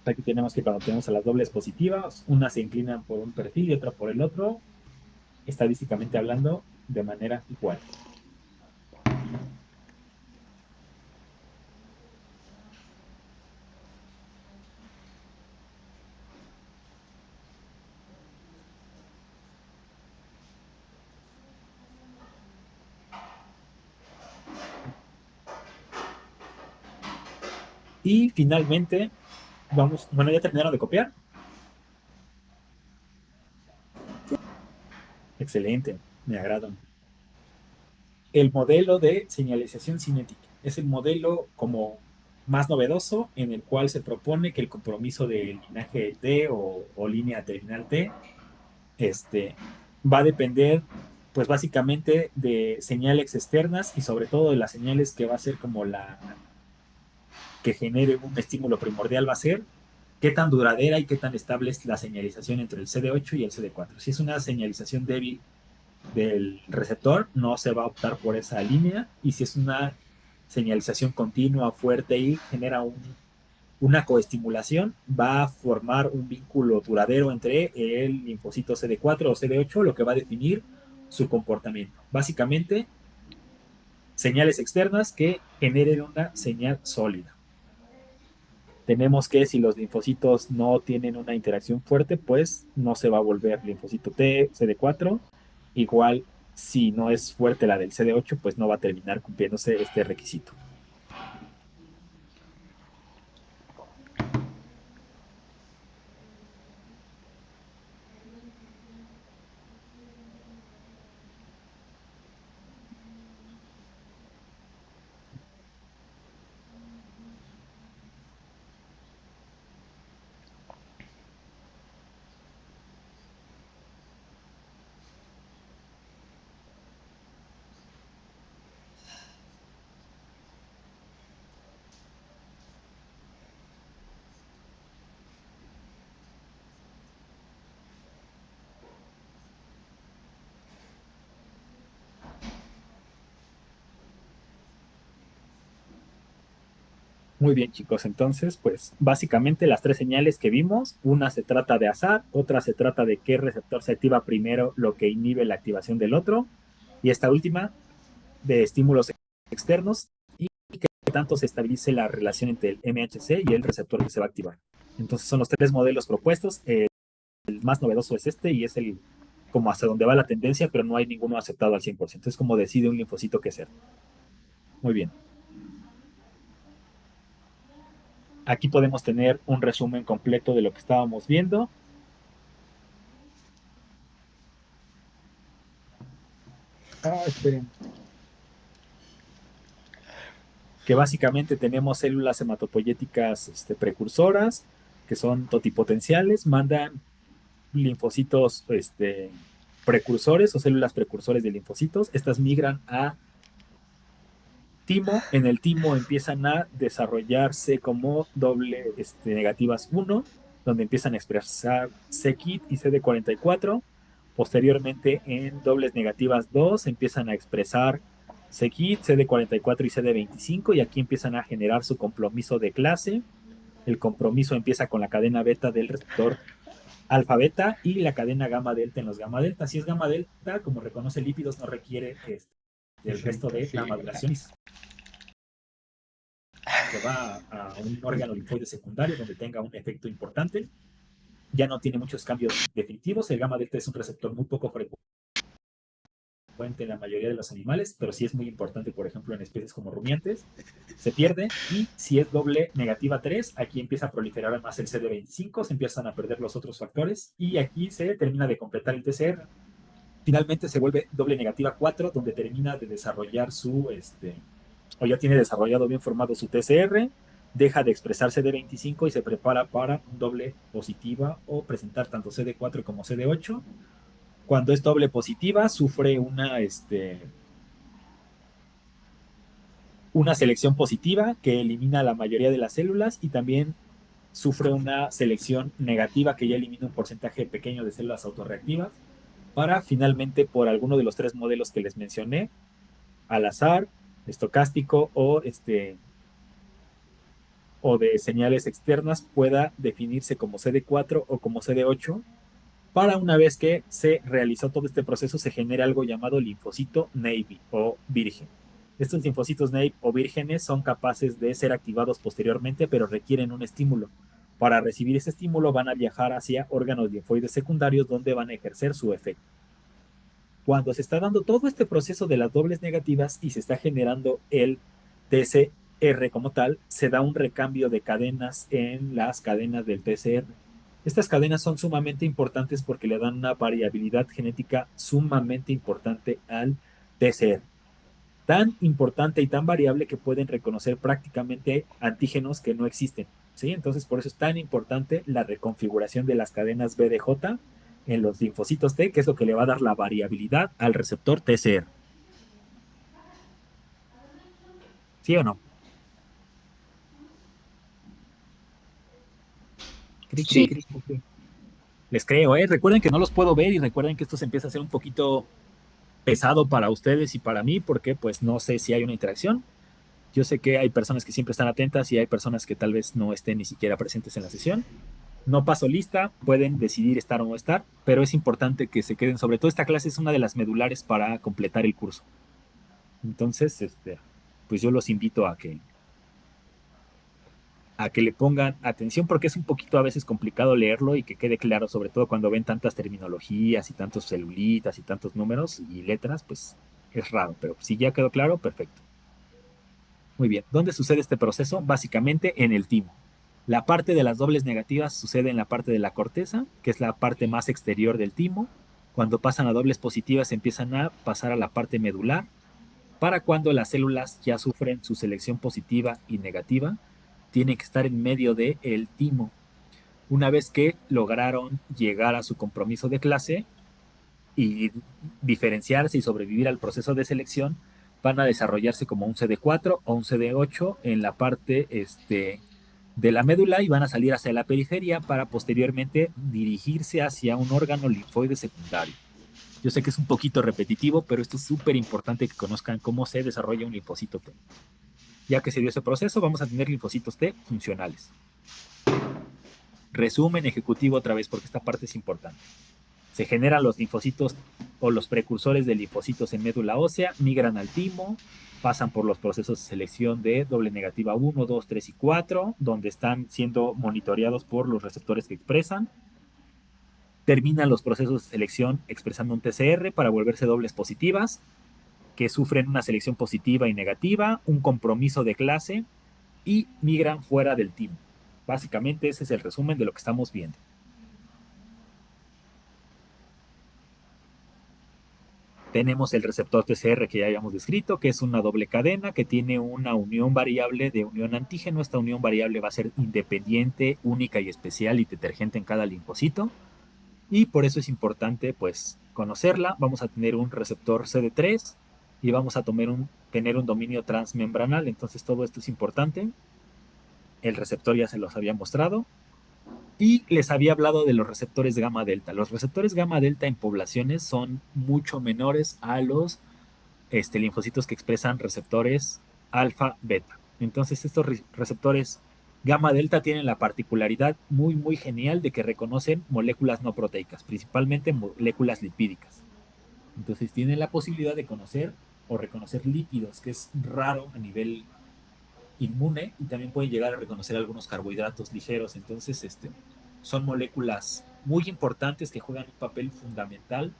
Speaker 1: Aquí tenemos que cuando tenemos a las dobles positivas, una se inclinan por un perfil y otra por el otro, estadísticamente hablando, de manera igual. Y finalmente, bueno, ¿ya terminaron de copiar? Excelente, me agradan. El modelo de señalización cinética es el modelo como más novedoso, en el cual se propone que el compromiso del linaje T o línea terminal T va a depender, pues básicamente, de señales externas y sobre todo de las señales que va a ser como la que genere un estímulo primordial, va a ser qué tan duradera y qué tan estable es la señalización entre el CD8 y el CD4. Si es una señalización débil del receptor, no se va a optar por esa línea, y si es una señalización continua, fuerte y genera una coestimulación, va a formar un vínculo duradero entre el linfocito CD4 o CD8, lo que va a definir su comportamiento. Básicamente, señales externas que generen una señal sólida. Tenemos que si los linfocitos no tienen una interacción fuerte, pues no se va a volver linfocito T, CD4. Igual, si no es fuerte la del CD8, pues no va a terminar cumpliéndose este requisito. Muy bien, chicos. Entonces, pues básicamente las tres señales que vimos, una se trata de azar, otra se trata de qué receptor se activa primero, lo que inhibe la activación del otro, y esta última de estímulos externos y que tanto se estabilice la relación entre el MHC y el receptor que se va a activar. Entonces son los tres modelos propuestos. El más novedoso es este y es el como hasta donde va la tendencia, pero no hay ninguno aceptado al 100%. Es como decide un linfocito qué ser. Muy bien. Aquí podemos tener un resumen completo de lo que estábamos viendo. Esperen. Que básicamente tenemos células hematopoyéticas precursoras, que son totipotenciales, mandan linfocitos precursores o células precursores de linfocitos. Estas migran a timo. En el timo empiezan a desarrollarse como doble negativas 1, donde empiezan a expresar c-KIT y CD44. Posteriormente, en dobles negativas 2, empiezan a expresar c-KIT, CD44 y CD25, y aquí empiezan a generar su compromiso de clase. El compromiso empieza con la cadena beta del receptor alfa beta y la cadena gamma delta en los gamma delta. Si es gamma delta, como reconoce lípidos, no requiere el resto de la maduración, que va a un órgano linfoide secundario donde tenga un efecto importante. Ya no tiene muchos cambios definitivos. El gamma delta es un receptor muy poco frecuente en la mayoría de los animales, pero sí es muy importante, por ejemplo, en especies como rumiantes. Se pierde, y si es doble negativa 3, aquí empieza a proliferar más el CD25, se empiezan a perder los otros factores, y aquí se termina de completar el TCR. Finalmente se vuelve doble negativa 4, donde termina de desarrollar o ya tiene desarrollado bien formado su TCR, deja de expresar CD25 y se prepara para doble positiva o presentar tanto CD4 como CD8. Cuando es doble positiva, sufre una selección positiva que elimina la mayoría de las células, y también sufre una selección negativa que ya elimina un porcentaje pequeño de células autorreactivas, para finalmente, por alguno de los tres modelos que les mencioné, al azar, estocástico o de señales externas, pueda definirse como CD4 o como CD8. Para una vez que se realizó todo este proceso, se genera algo llamado linfocito Navy o virgen. Estos linfocitos Navy o vírgenes son capaces de ser activados posteriormente, pero requieren un estímulo. Para recibir ese estímulo van a viajar hacia órganos linfoides secundarios, donde van a ejercer su efecto. Cuando se está dando todo este proceso de las dobles negativas y se está generando el TCR como tal, se da un recambio de cadenas en las cadenas del TCR. Estas cadenas son sumamente importantes porque le dan una variabilidad genética sumamente importante al TCR. Tan importante y tan variable que pueden reconocer prácticamente antígenos que no existen, ¿sí? Entonces, por eso es tan importante la reconfiguración de las cadenas BDJ en los linfocitos T, que es lo que le va a dar la variabilidad al receptor TCR. ¿Sí o no?
Speaker 6: Sí.
Speaker 1: Les creo, ¿eh? Recuerden que no los puedo ver, y recuerden que esto se empieza a hacer un poquito pesado para ustedes y para mí, porque pues no sé si hay una interacción. Yo sé que hay personas que siempre están atentas y hay personas que tal vez no estén ni siquiera presentes en la sesión. No paso lista, pueden decidir estar o no estar, pero es importante que se queden. Sobre todo esta clase es una de las medulares para completar el curso. Entonces, pues yo los invito a que le pongan atención porque es un poquito a veces complicado leerlo y que quede claro, sobre todo cuando ven tantas terminologías y tantos celulitas y tantos números y letras, pues es raro, pero si ya quedó claro, perfecto. Muy bien, ¿dónde sucede este proceso? Básicamente en el timo. La parte de las dobles negativas sucede en la parte de la corteza, que es la parte más exterior del timo. Cuando pasan a dobles positivas empiezan a pasar a la parte medular, para cuando las células ya sufren su selección positiva y negativa, tienen que estar en medio del timo. Una vez que lograron llegar a su compromiso de clase y diferenciarse y sobrevivir al proceso de selección, van a desarrollarse como un CD4 o un CD8 en la parte de la médula y van a salir hacia la periferia para posteriormente dirigirse hacia un órgano linfoide secundario. Yo sé que es un poquito repetitivo, pero esto es súper importante que conozcan cómo se desarrolla un linfocito T. Ya que se dio ese proceso, vamos a tener linfocitos T funcionales. Resumen ejecutivo otra vez, porque esta parte es importante. Se generan los linfocitos o los precursores de linfocitos en médula ósea, migran al timo, pasan por los procesos de selección de doble negativa 1, 2, 3 y 4, donde están siendo monitoreados por los receptores que expresan. Terminan los procesos de selección expresando un TCR para volverse dobles positivas, que sufren una selección positiva y negativa, un compromiso de clase y migran fuera del timo. Básicamente ese es el resumen de lo que estamos viendo. Tenemos el receptor TCR que ya habíamos descrito, que es una doble cadena que tiene una unión variable de unión antígeno. Esta unión variable va a ser independiente, única y especial y detergente en cada linfocito. Y por eso es importante pues conocerla. Vamos a tener un receptor CD3 y vamos a tener un dominio transmembranal. Entonces todo esto es importante. El receptor ya se los había mostrado. Y les había hablado de los receptores gamma delta. Los receptores gamma delta en poblaciones son mucho menores a los linfocitos que expresan receptores alfa beta. Entonces estos receptores gamma delta tienen la particularidad muy muy genial de que reconocen moléculas no proteicas, principalmente moléculas lipídicas. Entonces tienen la posibilidad de conocer o reconocer lípidos, que es raro a nivel inmune, y también pueden llegar a reconocer algunos carbohidratos ligeros. Entonces son moléculas muy importantes que juegan un papel fundamental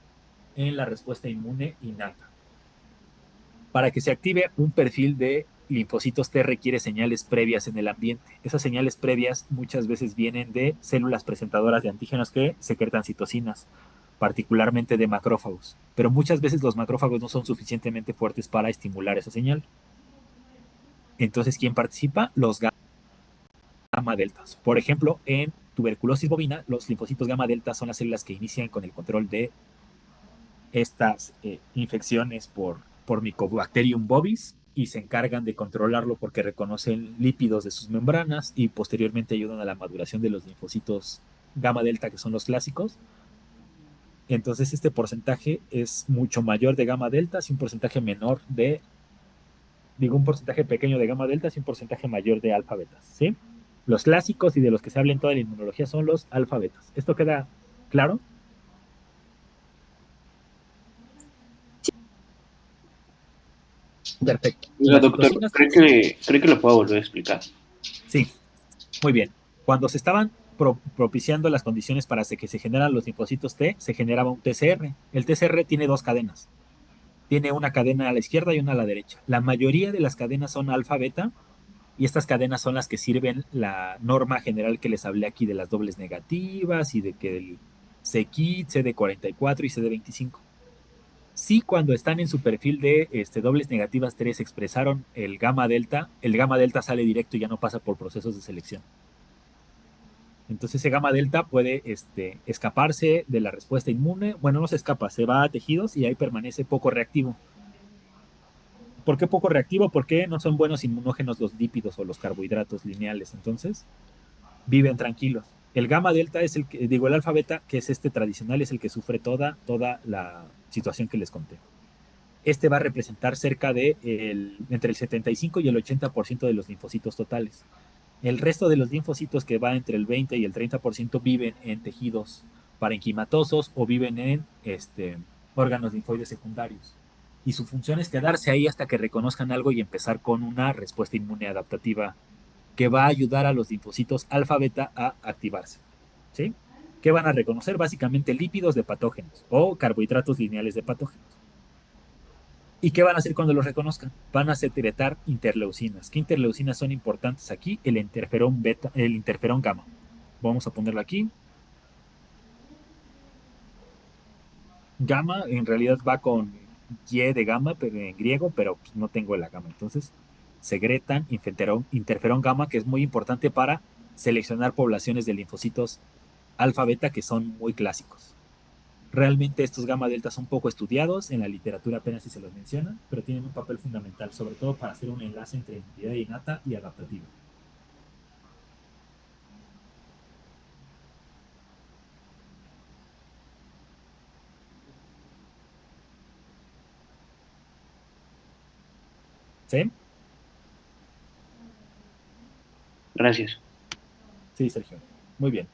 Speaker 1: en la respuesta inmune innata. Para que se active un perfil de linfocitos T requiere señales previas en el ambiente. Esas señales previas muchas veces vienen de células presentadoras de antígenos que secretan citocinas, particularmente de macrófagos. Pero muchas veces los macrófagos no son suficientemente fuertes para estimular esa señal. Entonces, ¿quién participa? Los gamma deltas. Por ejemplo, en tuberculosis bovina, los linfocitos gamma delta son las células que inician con el control de estas infecciones por Mycobacterium bovis y se encargan de controlarlo porque reconocen lípidos de sus membranas y posteriormente ayudan a la maduración de los linfocitos gamma delta, que son los clásicos. Entonces este porcentaje es mucho mayor de gamma delta y un porcentaje menor un porcentaje pequeño de gamma delta y un porcentaje mayor de alfa betas, ¿sí? Los clásicos y de los que se habla en toda la inmunología son los alfa betas. ¿Esto queda claro? Perfecto.
Speaker 7: Oiga, doctor, ¿cree que lo puedo volver a explicar?
Speaker 1: Sí, muy bien. Cuando se estaban propiciando las condiciones para que se generan los linfocitos T, se generaba un TCR. El TCR tiene dos cadenas. Tiene una cadena a la izquierda y una a la derecha. La mayoría de las cadenas son alfa-beta y estas cadenas son las que sirven la norma general que les hablé aquí de las dobles negativas y de que el CKIT, CD44 y CD25. Sí, cuando están en su perfil de dobles negativas 3 expresaron el gamma delta sale directo y ya no pasa por procesos de selección. Entonces ese gamma delta puede escaparse de la respuesta inmune. Bueno, no se escapa, se va a tejidos y ahí permanece poco reactivo. ¿Por qué poco reactivo? Porque no son buenos inmunógenos los lípidos o los carbohidratos lineales. Entonces viven tranquilos. El gamma delta es el alfa beta, que es tradicional, es el que sufre toda la situación que les conté. Va a representar cerca de entre el 75 y el 80% de los linfocitos totales. El resto de los linfocitos, que va entre el 20 y el 30%, viven en tejidos parenquimatosos o viven en órganos linfoides secundarios. Y su función es quedarse ahí hasta que reconozcan algo y empezar con una respuesta inmune adaptativa que va a ayudar a los linfocitos alfa beta a activarse. ¿Sí? ¿Qué van a reconocer? Básicamente lípidos de patógenos o carbohidratos lineales de patógenos. ¿Y qué van a hacer cuando los reconozcan? Van a secretar interleucinas. ¿Qué interleucinas son importantes aquí? El interferón beta, el interferón gamma. Vamos a ponerlo aquí. Gamma en realidad va con Y de gamma, pero en griego, pero pues, no tengo la gamma. Entonces, secretan interferón gamma, que es muy importante para seleccionar poblaciones de linfocitos alfa beta que son muy clásicos. Realmente estos gamma delta son poco estudiados, en la literatura apenas si se los menciona, pero tienen un papel fundamental, sobre todo para hacer un enlace entre inmunidad innata y adaptativa. ¿Sí?
Speaker 7: Gracias.
Speaker 1: Sí, Sergio. Muy bien.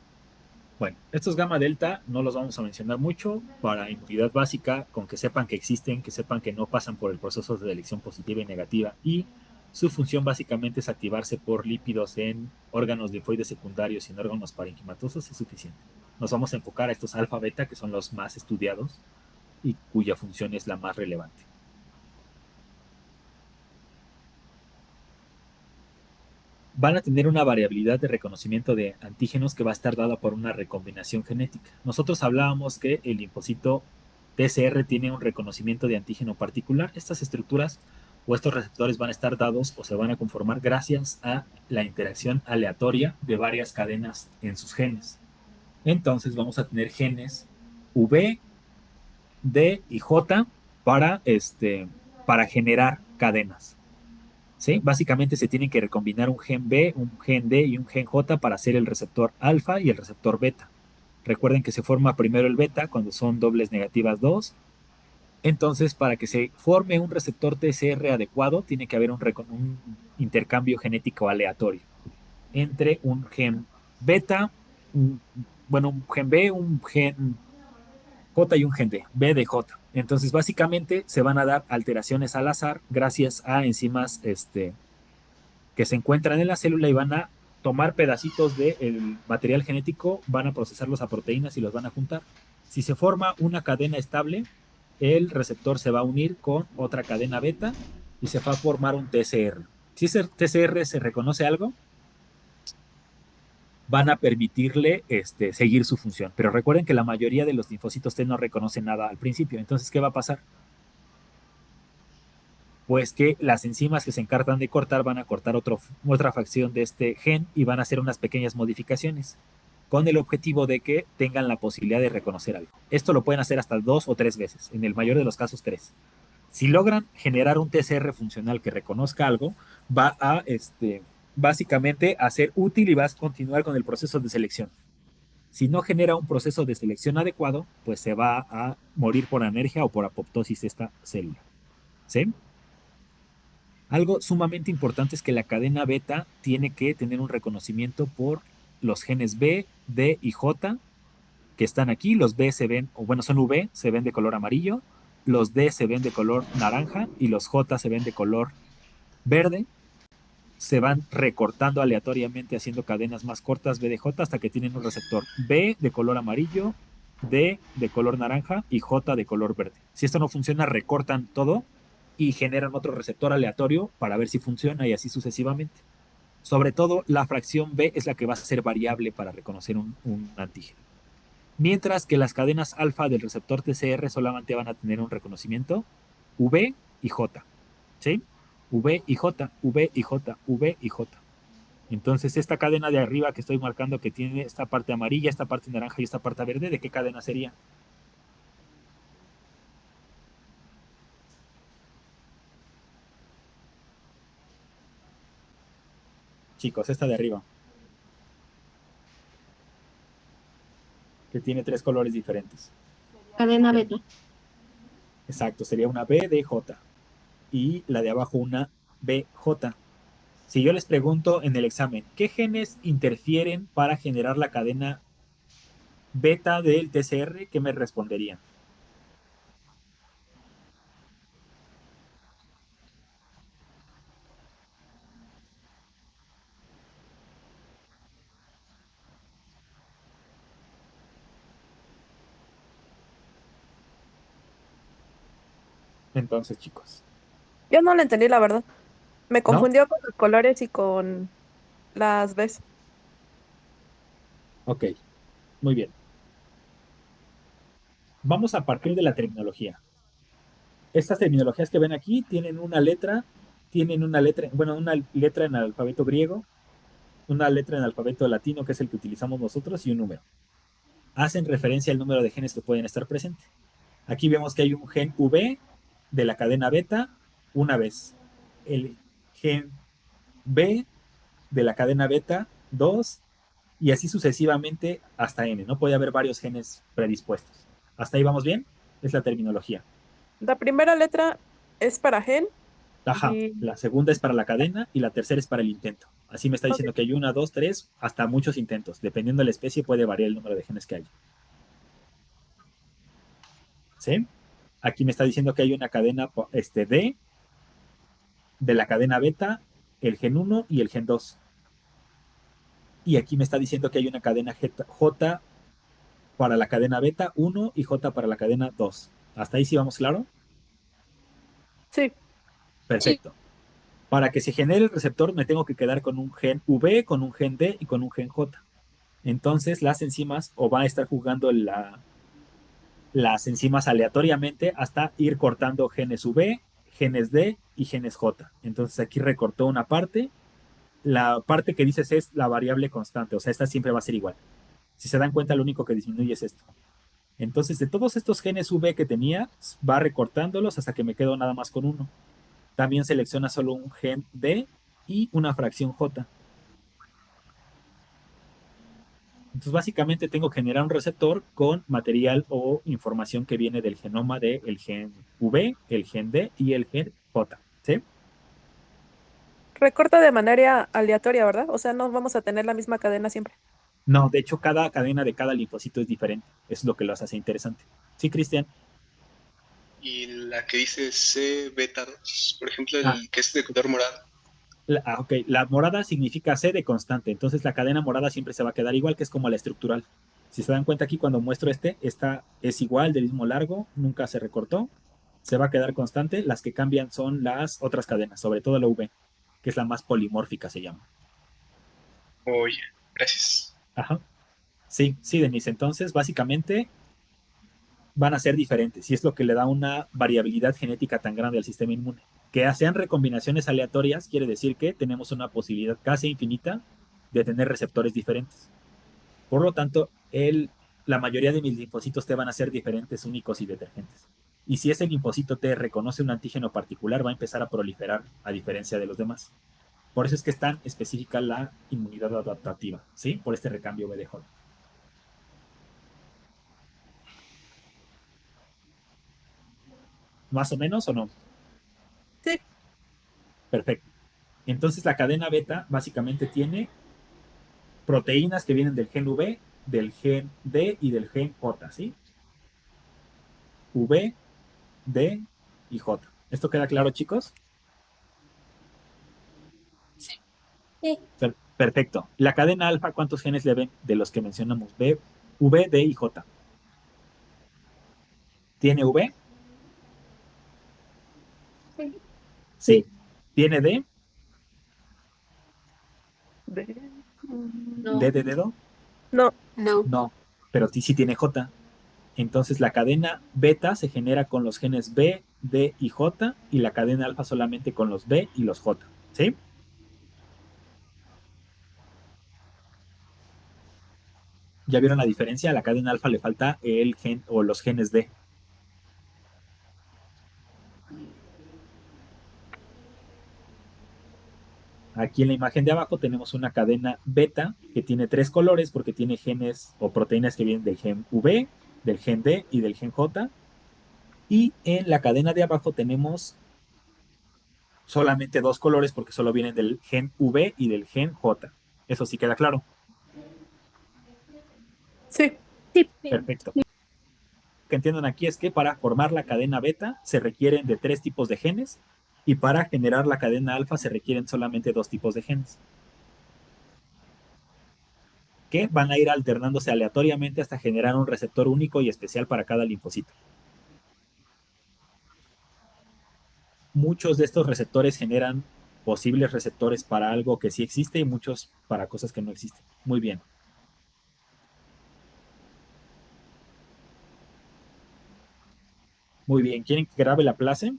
Speaker 1: Bueno, estos gamma delta no los vamos a mencionar mucho para inmunidad básica, con que sepan que existen, que sepan que no pasan por el proceso de elección positiva y negativa, y su función básicamente es activarse por lípidos en órganos linfoides secundarios y en órganos parenquimatosos, es suficiente. Nos vamos a enfocar a estos alfa beta, que son los más estudiados y cuya función es la más relevante. Van a tener una variabilidad de reconocimiento de antígenos que va a estar dada por una recombinación genética. Nosotros hablábamos que el linfocito TCR tiene un reconocimiento de antígeno particular. Estas estructuras o estos receptores van a estar dados o se van a conformar gracias a la interacción aleatoria de varias cadenas en sus genes. Entonces vamos a tener genes V, D y J para generar cadenas. ¿Sí? Básicamente se tienen que recombinar un gen B, un gen D y un gen J para hacer el receptor alfa y el receptor beta. Recuerden que se forma primero el beta cuando son dobles negativas 2. Entonces, para que se forme un receptor TCR adecuado, tiene que haber un intercambio genético aleatorio entre un gen beta, un, un gen B, un gen J y un gen D, B de J. Entonces, básicamente se van a dar alteraciones al azar gracias a enzimas que se encuentran en la célula y van a tomar pedacitos del material genético, van a procesarlos a proteínas y los van a juntar. Si se forma una cadena estable, el receptor se va a unir con otra cadena beta y se va a formar un TCR. Si ese TCR se reconoce algo, van a permitirle seguir su función. Pero recuerden que la mayoría de los linfocitos T no reconocen nada al principio. Entonces, ¿qué va a pasar? Pues que las enzimas que se encargan de cortar van a cortar otra fracción de este gen y van a hacer unas pequeñas modificaciones con el objetivo de que tengan la posibilidad de reconocer algo. Esto lo pueden hacer hasta 2 o 3 veces, en el mayor de los casos 3. Si logran generar un TCR funcional que reconozca algo, va a básicamente a ser útil y va a continuar con el proceso de selección. Si no genera un proceso de selección adecuado, pues se va a morir por anergia o por apoptosis esta célula. ¿Sí? Algo sumamente importante es que la cadena beta tiene que tener un reconocimiento por los genes B, D y J que están aquí. Los B se ven, o bueno, son V, se ven de color amarillo, los D se ven de color naranja y los J se ven de color verde. Se van recortando aleatoriamente haciendo cadenas más cortas B de J hasta que tienen un receptor B de color amarillo, D de color naranja y J de color verde. Si esto no funciona, recortan todo y generan otro receptor aleatorio para ver si funciona y así sucesivamente. Sobre todo, la fracción B es la que va a ser variable para reconocer un antígeno. Mientras que las cadenas alfa del receptor TCR solamente van a tener un reconocimiento V y J. ¿Sí? V y J, V y J, V y J. Entonces, esta cadena de arriba que estoy marcando que tiene esta parte amarilla, esta parte naranja y esta parte verde, ¿de qué cadena sería? Chicos, esta de arriba, que tiene 3 colores diferentes.
Speaker 5: Cadena beta.
Speaker 1: Exacto, sería una B de J y la de abajo una BJ. Si yo les pregunto en el examen, ¿qué genes interfieren para generar la cadena beta del TCR? ¿Qué me responderían? entonces, chicos?
Speaker 5: Yo no lo entendí, la verdad. Me
Speaker 1: ¿No?
Speaker 5: confundió con los colores y con las Bs.
Speaker 1: Ok, muy bien. Vamos a partir de la terminología. Estas terminologías que ven aquí tienen una letra, bueno, una letra en el alfabeto griego, una letra en el alfabeto latino, que es el que utilizamos nosotros, y un número. Hacen referencia al número de genes que pueden estar presentes. Aquí vemos que hay un gen V de la cadena beta una vez. El gen B de la cadena beta dos y así sucesivamente hasta N. No puede haber varios genes predispuestos. ¿Hasta ahí vamos bien? Es la terminología.
Speaker 5: La primera letra es para gen
Speaker 1: Ajá,
Speaker 5: y...
Speaker 1: la segunda es para la cadena y la tercera es para el intento. Así me está
Speaker 5: ok,
Speaker 1: diciendo que hay una, dos, tres, hasta muchos intentos. Dependiendo de la especie puede variar el número de genes que hay. ¿Sí? Aquí me está diciendo que hay una cadena D de la cadena beta, el gen uno y el gen 2. Y aquí me está diciendo que hay una cadena J para la cadena beta uno y J para la cadena 2. ¿Hasta ahí sí vamos claro?
Speaker 5: sí,
Speaker 1: Perfecto. Para que se genere el receptor me tengo que quedar con un gen V, con un gen D y con un gen J. Entonces las enzimas o va a estar jugando las enzimas aleatoriamente hasta ir cortando genes V, genes D y genes J. Entonces aquí recortó una parte. La parte que dices es la variable constante, o sea, esta siempre va a ser igual. Si se dan cuenta, lo único que disminuye es esto. Entonces, de todos estos genes V que tenía, va recortándolos hasta que me quedo nada más con uno. También selecciona solo un gen D y una fracción J. Entonces, básicamente tengo que generar un receptor con material o información que viene del genoma del gen V, el gen D y el gen J. ¿Sí?
Speaker 5: recorta de manera aleatoria, ¿verdad? O sea, no vamos a tener la misma cadena siempre.
Speaker 1: No, de hecho, cada cadena de cada linfocito es diferente. Eso es lo que lo hace interesante. Sí, Cristian.
Speaker 6: Y la que dice C beta 2, por ejemplo,
Speaker 1: Ah,
Speaker 6: el que es de color morado.
Speaker 1: ok. La morada significa C de constante. Entonces, la cadena morada siempre se va a quedar igual, que es como la estructural. Si se dan cuenta aquí, cuando muestro esta es igual, del mismo largo, nunca se recortó. Se va a quedar constante. Las que cambian son las otras cadenas, sobre todo la V, que es la más polimórfica, se llama.
Speaker 6: Oye, gracias.
Speaker 1: Ajá. Sí, sí, Denise. Entonces, básicamente van a ser diferentes y es lo que le da una variabilidad genética tan grande al sistema inmune. Que sean recombinaciones aleatorias quiere decir que tenemos una posibilidad casi infinita de tener receptores diferentes. Por lo tanto, la mayoría de mis linfocitos T van a ser diferentes, únicos y detergentes. Y si ese linfocito T reconoce un antígeno particular, va a empezar a proliferar a diferencia de los demás. Por eso es que es tan específica la inmunidad adaptativa, ¿sí? Por este recambio BDJ. ¿Más o menos o no?
Speaker 5: Sí,
Speaker 1: Perfecto. Entonces la cadena beta básicamente tiene proteínas que vienen del gen V, del gen D y del gen J, ¿sí? V, D y J. ¿Esto queda claro, chicos?
Speaker 8: Sí.
Speaker 1: Perfecto. La cadena alfa, ¿cuántos genes le ven de los que mencionamos? V, D y J. ¿Tiene V?
Speaker 8: Sí.
Speaker 1: Sí. ¿Tiene D?
Speaker 5: de-
Speaker 1: ¿D
Speaker 8: No.
Speaker 1: de dedo?
Speaker 5: no,
Speaker 8: No.
Speaker 1: No. Pero sí tiene J. Entonces la cadena beta se genera con los genes B, D y J y la cadena alfa solamente con los B y los J. ¿Sí? ¿Ya vieron la diferencia? A la cadena alfa le falta el gen o los genes D. Aquí en la imagen de abajo tenemos una cadena beta que tiene tres colores porque tiene genes o proteínas que vienen del gen V, del gen D y del gen J. Y en la cadena de abajo tenemos solamente dos colores porque solo vienen del gen V y del gen J. Eso sí queda claro.
Speaker 5: sí,
Speaker 8: Sí.
Speaker 1: Perfecto. Lo que entiendan aquí es que para formar la cadena beta se requieren de tres tipos de genes y para generar la cadena alfa se requieren solamente dos tipos de genes, que van a ir alternándose aleatoriamente hasta generar un receptor único y especial para cada linfocito. muchos de estos receptores generan posibles receptores para algo que sí existe y muchos para cosas que no existen. Muy bien. Muy bien. ¿Quieren que grabe la clase?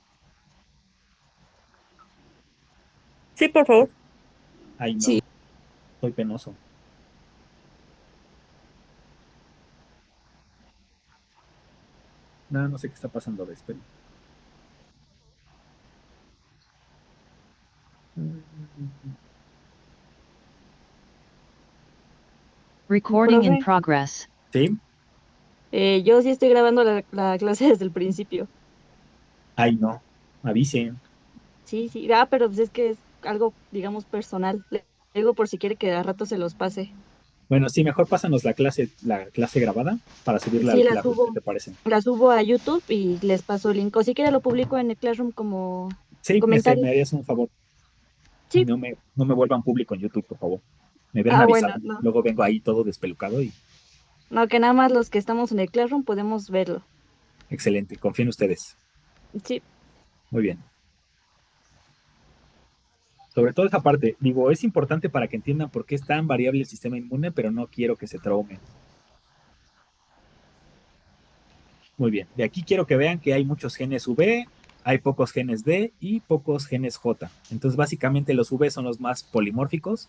Speaker 5: Sí, por favor.
Speaker 1: Ay, no.
Speaker 8: Sí.
Speaker 1: Soy penoso. No, no sé qué está pasando. Esperen.
Speaker 9: Recording in
Speaker 5: Profe,
Speaker 9: progress.
Speaker 1: ¿Sí?
Speaker 5: yo sí estoy grabando la clase desde el principio.
Speaker 1: Ay, no. Avisen.
Speaker 5: Sí, sí. Ah, pero pues es que es algo, digamos, personal. Le digo por si quiere que a rato se los pase.
Speaker 1: Bueno, sí, mejor pásanos la clase grabada para subirla
Speaker 5: Sí,
Speaker 1: al Classroom. ¿Qué te parece?
Speaker 5: la subo a YouTube y les paso el link. O si quiere lo publico en el Classroom como
Speaker 1: Sí,
Speaker 5: comentario.
Speaker 1: me harías un favor.
Speaker 5: Sí.
Speaker 1: No me vuelvan público en YouTube, por favor. Me hubieran
Speaker 5: Ah, bueno,
Speaker 1: avisado.
Speaker 5: no.
Speaker 1: Luego vengo ahí todo despelucado y
Speaker 5: No, que nada más los que estamos en el Classroom podemos verlo.
Speaker 1: excelente. Confío en ustedes.
Speaker 5: Sí.
Speaker 1: Muy bien. Sobre todo esa parte, digo, es importante para que entiendan por qué es tan variable el sistema inmune, pero no quiero que se traumen. Muy bien. De aquí quiero que vean que hay muchos genes V, hay pocos genes D y pocos genes J. Entonces, básicamente los V son los más polimórficos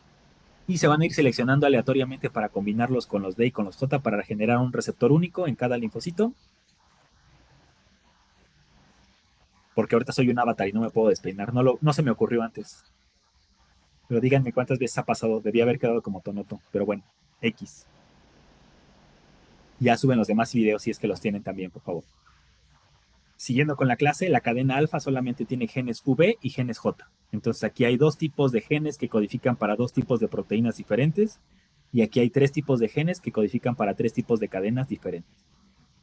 Speaker 1: y se van a ir seleccionando aleatoriamente para combinarlos con los D y con los J para generar un receptor único en cada linfocito, porque ahorita soy un avatar y no me puedo despeinar. No se me ocurrió antes. Pero díganme cuántas veces ha pasado. Debía haber quedado como tonoto. Pero bueno, X. Ya suben los demás videos si es que los tienen también, por favor. Siguiendo con la clase, la cadena alfa solamente tiene genes V y genes J. Entonces aquí hay dos tipos de genes que codifican para dos tipos de proteínas diferentes. Y aquí hay tres tipos de genes que codifican para tres tipos de cadenas diferentes.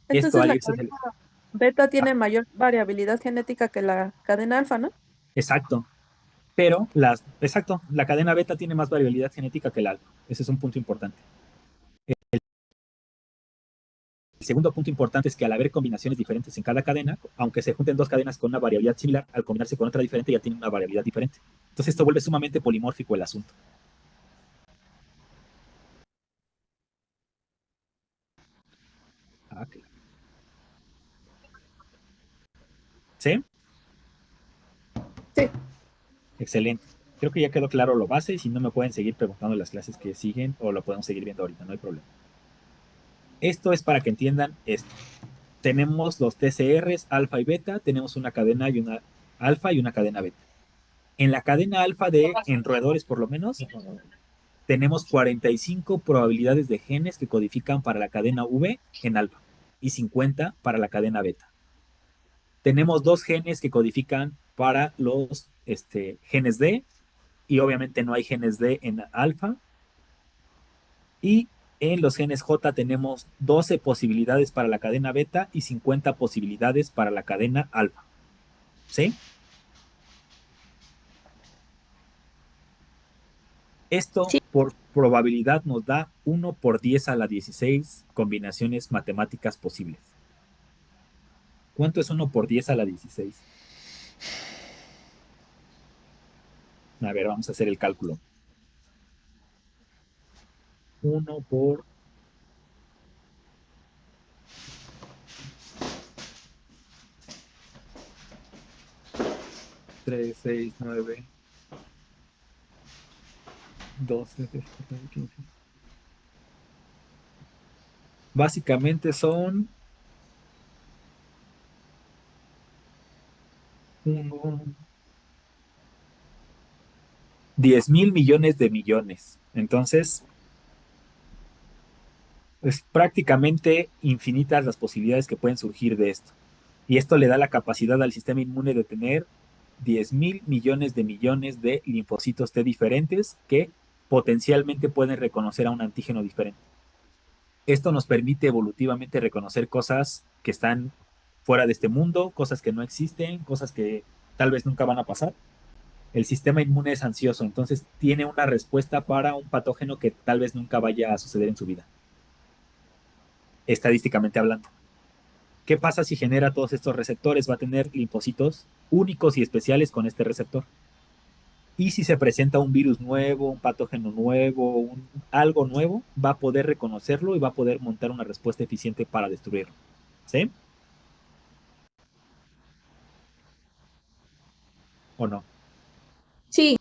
Speaker 1: Esto
Speaker 5: Entonces
Speaker 1: al
Speaker 5: la
Speaker 1: irse...
Speaker 5: cadena beta
Speaker 1: Ah,
Speaker 5: tiene mayor variabilidad genética que la cadena alfa, ¿no?
Speaker 1: exacto. Exacto, la cadena beta tiene más variabilidad genética que el alfa. Ese es un punto importante. El segundo punto importante es que al haber combinaciones diferentes en cada cadena, aunque se junten dos cadenas con una variabilidad similar, al combinarse con otra diferente ya tienen una variabilidad diferente. Entonces esto vuelve sumamente polimórfico el asunto. Ah, claro. ¿Sí?
Speaker 5: Sí.
Speaker 1: Excelente. Creo que ya quedó claro lo base y si no me pueden seguir preguntando las clases que siguen o lo podemos seguir viendo ahorita, no hay problema. Esto es para que entiendan esto. Tenemos los TCRs alfa y beta, tenemos una cadena y una alfa y una cadena beta. En la cadena alfa en roedores por lo menos, tenemos 45 probabilidades de genes que codifican para la cadena V en alfa y 50 para la cadena beta. Tenemos dos genes que codifican para los genes D y obviamente no hay genes D en alfa. Y en los genes J tenemos 12 posibilidades para la cadena beta y 50 posibilidades para la cadena alfa. ¿Sí? Esto
Speaker 5: Sí.
Speaker 1: por probabilidad nos da 1 por 10 a la 16 combinaciones matemáticas posibles. ¿Cuánto es 1 por 10 a la 16? A ver, vamos a hacer el cálculo. 1 por 3, 6, 9, 12, 13, 14, 15. Básicamente son 10 mil millones de millones. Entonces, es prácticamente infinitas las posibilidades que pueden surgir de esto. Y esto le da la capacidad al sistema inmune de tener 10 mil millones de linfocitos T diferentes que potencialmente pueden reconocer a un antígeno diferente. Esto nos permite evolutivamente reconocer cosas que están fuera de este mundo, cosas que no existen, cosas que tal vez nunca van a pasar. El sistema inmune es ansioso, entonces tiene una respuesta para un patógeno que tal vez nunca vaya a suceder en su vida, estadísticamente hablando. ¿Qué pasa si genera todos estos receptores? Va a tener linfocitos únicos y especiales con este receptor. Y si se presenta un virus nuevo, un patógeno nuevo, algo nuevo, va a poder reconocerlo y va a poder montar una respuesta eficiente para destruirlo. ¿Sí? ¿O no?
Speaker 5: Sí,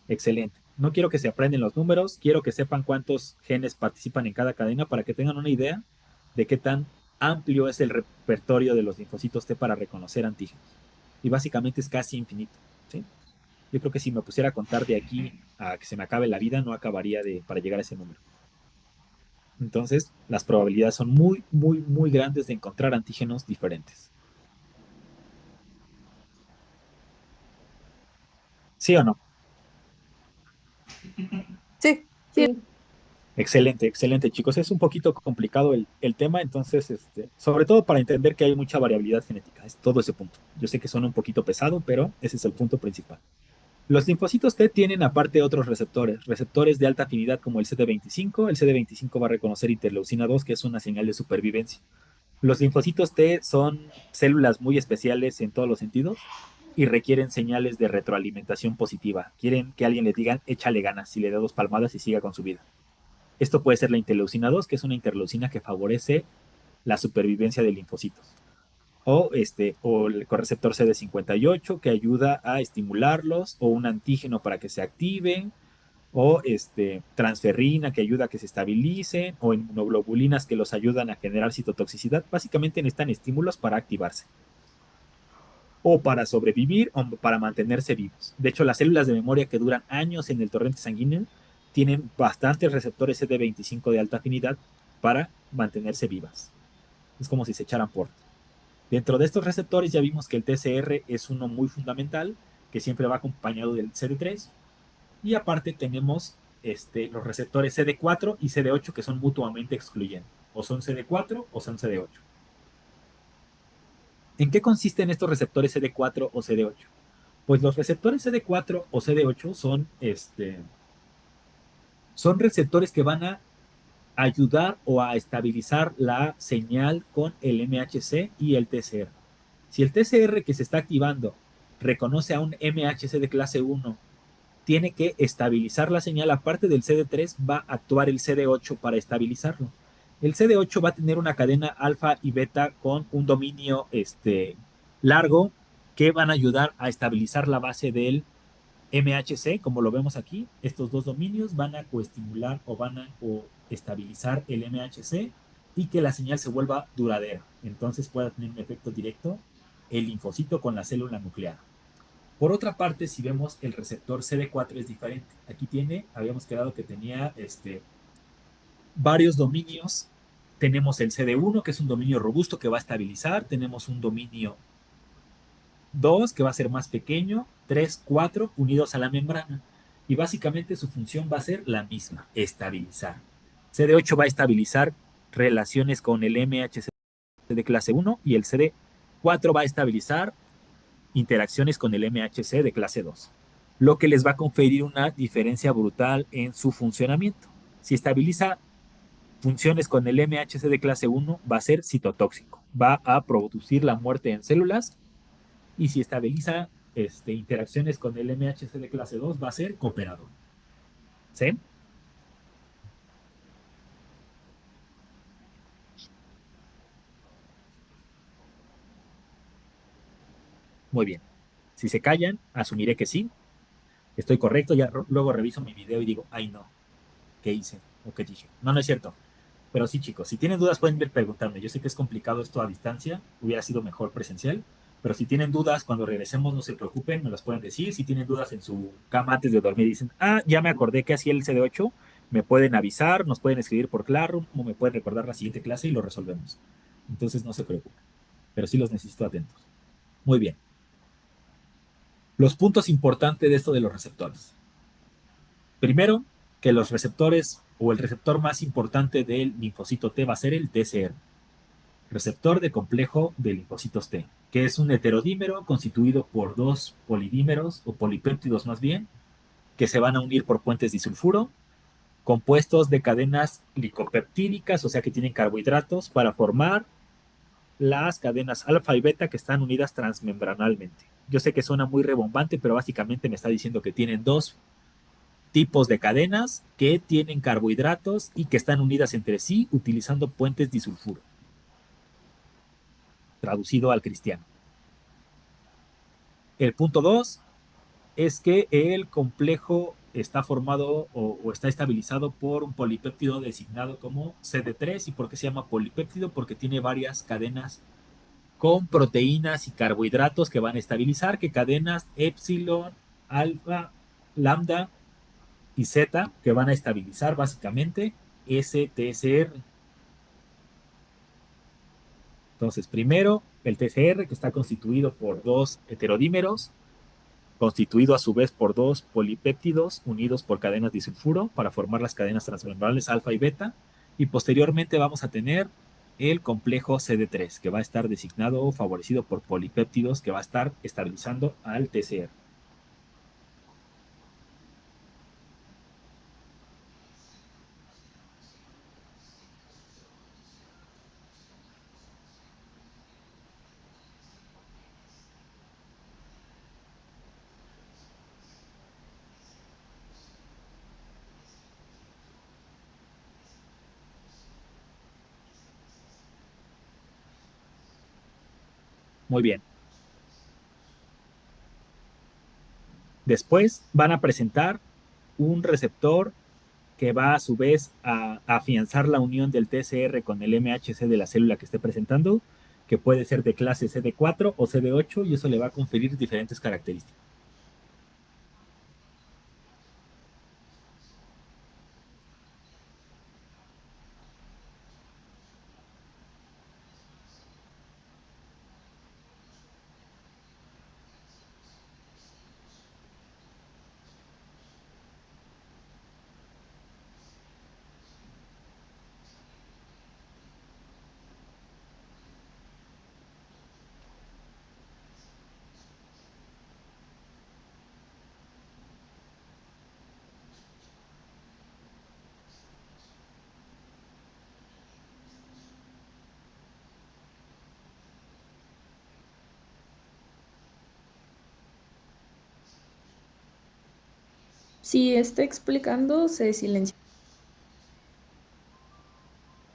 Speaker 1: Excelente. No quiero que se aprenden los números, quiero que sepan cuántos genes participan en cada cadena para que tengan una idea de qué tan amplio es el repertorio de los linfocitos T para reconocer antígenos. Y básicamente es casi infinito. ¿Sí? Yo creo que si me pusiera a contar de aquí a que se me acabe la vida, no acabaría para llegar a ese número. Entonces, las probabilidades son muy, muy, muy grandes de encontrar antígenos diferentes. ¿Sí o no?
Speaker 5: sí, sí.
Speaker 1: Excelente, excelente, chicos. Es un poquito complicado el tema, entonces, sobre todo para entender que hay mucha variabilidad genética. Es todo ese punto. Yo sé que suena un poquito pesado, pero ese es el punto principal. Los linfocitos T tienen aparte otros receptores de alta afinidad como el CD25. El CD25 va a reconocer interleucina 2, que es una señal de supervivencia. Los linfocitos T son células muy especiales en todos los sentidos y requieren señales de retroalimentación positiva. Quieren que alguien les diga, échale ganas, y le da 2 palmadas y siga con su vida. Esto puede ser la interleucina 2, que es una interleucina que favorece la supervivencia de linfocitos. O el correceptor CD58, que ayuda a estimularlos, o un antígeno para que se activen, o transferrina que ayuda a que se estabilicen, o inmunoglobulinas que los ayudan a generar citotoxicidad. Básicamente necesitan estímulos para activarse, o para sobrevivir, o para mantenerse vivos. De hecho, las células de memoria que duran años en el torrente sanguíneo tienen bastantes receptores CD25 de alta afinidad para mantenerse vivas. Es como si se echaran por. Dentro de estos receptores ya vimos que el TCR es uno muy fundamental, que siempre va acompañado del CD3. Y aparte tenemos los receptores CD4 y CD8 que son mutuamente excluyentes. O son CD4 o son CD8. ¿En qué consisten estos receptores CD4 o CD8? Pues los receptores CD4 o CD8 son receptores que van a ayudar o a estabilizar la señal con el MHC y el TCR. Si el TCR que se está activando reconoce a un MHC de clase 1, tiene que estabilizar la señal. Aparte del CD3, va a actuar el CD8 para estabilizarlo. El CD8 va a tener una cadena alfa y beta con un dominio largo que van a ayudar a estabilizar la base del MHC, como lo vemos aquí. Estos dos dominios van a coestimular o van a estabilizar el MHC y que la señal se vuelva duradera. Entonces pueda tener un efecto directo el linfocito con la célula nuclear. Por otra parte, si vemos el receptor CD4 es diferente. Aquí habíamos quedado que tenía varios dominios. Tenemos el CD1, que es un dominio robusto que va a estabilizar. Tenemos un dominio 2, que va a ser más pequeño. 3, 4, unidos a la membrana. Y básicamente su función va a ser la misma, estabilizar. CD8 va a estabilizar relaciones con el MHC de clase 1 y el CD4 va a estabilizar interacciones con el MHC de clase 2, lo que les va a conferir una diferencia brutal en su funcionamiento. Si estabiliza funciones con el MHC de clase 1, va a ser citotóxico, va a producir la muerte en células, y si estabiliza interacciones con el MHC de clase 2, va a ser cooperador. ¿Sí? Muy bien. Si se callan, asumiré que sí. Estoy correcto, ya luego reviso mi video y digo, ay no, ¿qué hice? ¿O qué dije? No, no es cierto. Pero sí, chicos, si tienen dudas pueden ir preguntarme. Yo sé que es complicado esto a distancia, hubiera sido mejor presencial, pero si tienen dudas, cuando regresemos no se preocupen, me las pueden decir. Si tienen dudas en su cama antes de dormir y dicen, ya me acordé que hacía el CD8, me pueden avisar, nos pueden escribir por Classroom o me pueden recordar la siguiente clase y lo resolvemos. Entonces no se preocupen, pero sí los necesito atentos. Muy bien. Los puntos importantes de esto de los receptores. Primero, que los receptores o el receptor más importante del linfocito T va a ser el TCR, receptor de complejo de linfocitos T, que es un heterodímero constituido por dos polidímeros o polipéptidos más bien, que se van a unir por puentes disulfuro, compuestos de cadenas glicopeptídicas, o sea que tienen carbohidratos para formar las cadenas alfa y beta que están unidas transmembranalmente. Yo sé que suena muy rebombante, pero básicamente me está diciendo que tienen dos tipos de cadenas que tienen carbohidratos y que están unidas entre sí utilizando puentes disulfuro, traducido al cristiano. El punto 2 es que el complejo está formado o está estabilizado por un polipéptido designado como CD3. ¿Y por qué se llama polipéptido? Porque tiene varias cadenas con proteínas y carbohidratos que van a estabilizar, que cadenas epsilon, alfa, lambda y zeta, que van a estabilizar básicamente ese TSR. Entonces, primero, el TSR, que está constituido por dos heterodímeros, constituido a su vez por dos polipéptidos unidos por cadenas disulfuro para formar las cadenas transmembrales alfa y beta. Y posteriormente vamos a tener el complejo CD3, que va a estar designado o favorecido por polipéptidos, que va a estar estabilizando al TCR. Muy bien. Después van a presentar un receptor que va a su vez a afianzar la unión del TCR con el MHC de la célula que esté presentando, que puede ser de clase CD4 o CD8, y eso le va a conferir diferentes características.
Speaker 10: Si está explicando, se silencia.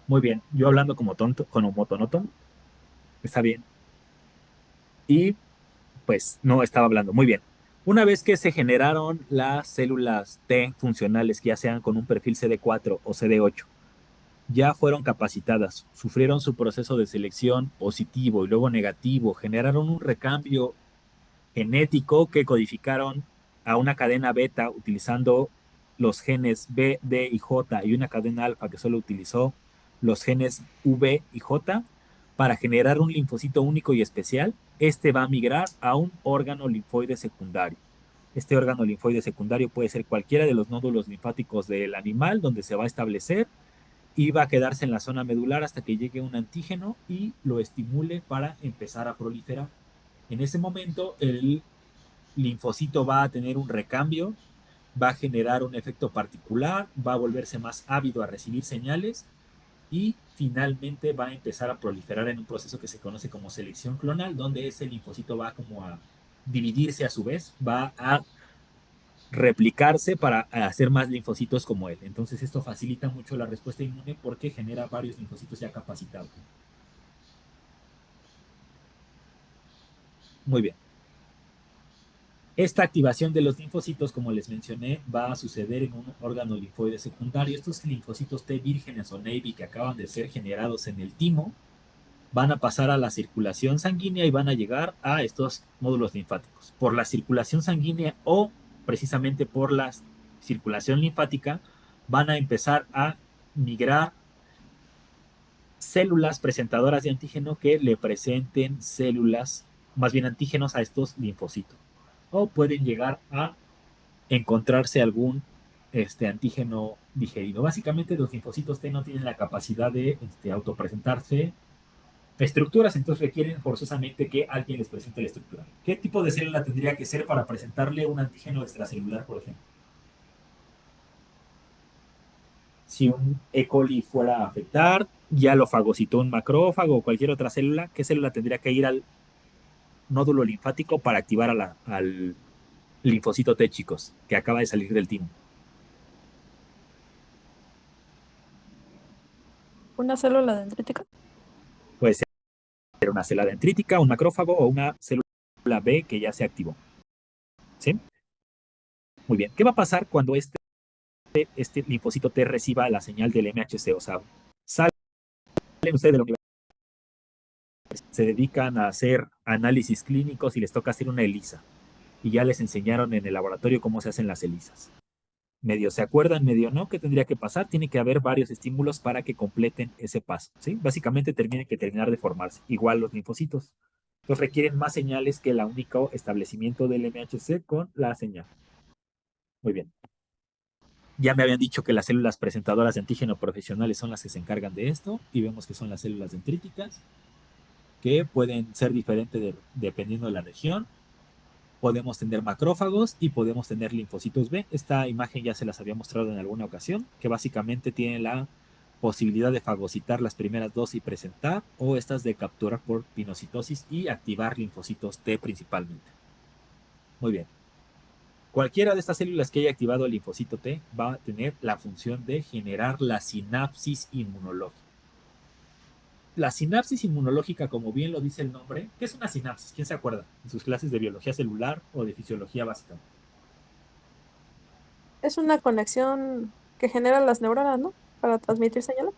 Speaker 1: Muy bien, yo hablando como tonto, como motonoto, está bien. Y pues no estaba hablando. Muy bien. Una vez que se generaron las células T funcionales, que ya sean con un perfil CD4 o CD8, ya fueron capacitadas, sufrieron su proceso de selección positivo y luego negativo, generaron un recambio genético que codificaron a una cadena beta utilizando los genes B, D y J y una cadena alfa que solo utilizó los genes V y J para generar un linfocito único y especial. Este va a migrar a un órgano linfoide secundario. Este órgano linfoide secundario puede ser cualquiera de los nódulos linfáticos del animal donde se va a establecer y va a quedarse en la zona medular hasta que llegue un antígeno y lo estimule para empezar a proliferar. En ese momento, el linfocito va a tener un recambio, va a generar un efecto particular, va a volverse más ávido a recibir señales y finalmente va a empezar a proliferar en un proceso que se conoce como selección clonal, donde ese linfocito va como a dividirse a su vez, va a replicarse para hacer más linfocitos como él. Entonces esto facilita mucho la respuesta inmune porque genera varios linfocitos ya capacitados. Muy bien. Esta activación de los linfocitos, como les mencioné, va a suceder en un órgano linfoide secundario. Estos linfocitos T vírgenes o Navy que acaban de ser generados en el timo van a pasar a la circulación sanguínea y van a llegar a estos módulos linfáticos. Por la circulación sanguínea o precisamente por la circulación linfática van a empezar a migrar células presentadoras de antígeno que le presenten células, más bien antígenos a estos linfocitos. O pueden llegar a encontrarse algún antígeno digerido. Básicamente los linfocitos T no tienen la capacidad de autopresentarse estructuras, entonces requieren forzosamente que alguien les presente la estructura. ¿Qué tipo de célula tendría que ser para presentarle un antígeno extracelular, por ejemplo? Si un E. coli fuera a afectar, ya lo fagocitó un macrófago o cualquier otra célula, ¿qué célula tendría que ir al nódulo linfático para activar al linfocito T, chicos, que acaba de salir del timo?
Speaker 5: ¿Una célula dendrítica?
Speaker 1: Puede ser una célula dendrítica, un macrófago o una célula B que ya se activó. ¿Sí? Muy bien. ¿Qué va a pasar cuando este linfocito T reciba la señal del MHC? O sea, salen ustedes de la universidad, se dedican a hacer análisis clínicos y les toca hacer una ELISA. Y ya les enseñaron en el laboratorio cómo se hacen las ELISAs. Medio se acuerdan, medio no. ¿Qué tendría que pasar? Tiene que haber varios estímulos para que completen ese paso. ¿Sí? Básicamente tienen que terminar de formarse. Igual los linfocitos. Entonces requieren más señales que el único establecimiento del MHC con la señal. Muy bien. Ya me habían dicho que las células presentadoras de antígeno profesionales son las que se encargan de esto, y vemos que son las células dendríticas, que pueden ser diferentes dependiendo de la región. Podemos tener macrófagos y podemos tener linfocitos B. Esta imagen ya se las había mostrado en alguna ocasión, que básicamente tienen la posibilidad de fagocitar las primeras dos y presentar, o estas de capturar por pinocitosis y activar linfocitos T principalmente. Muy bien. Cualquiera de estas células que haya activado el linfocito T va a tener la función de generar la sinapsis inmunológica. La sinapsis inmunológica, como bien lo dice el nombre, ¿qué es una sinapsis? ¿Quién se acuerda en sus clases de biología celular o de fisiología básica?
Speaker 5: Es una conexión que generan las neuronas, ¿no? Para transmitir señales.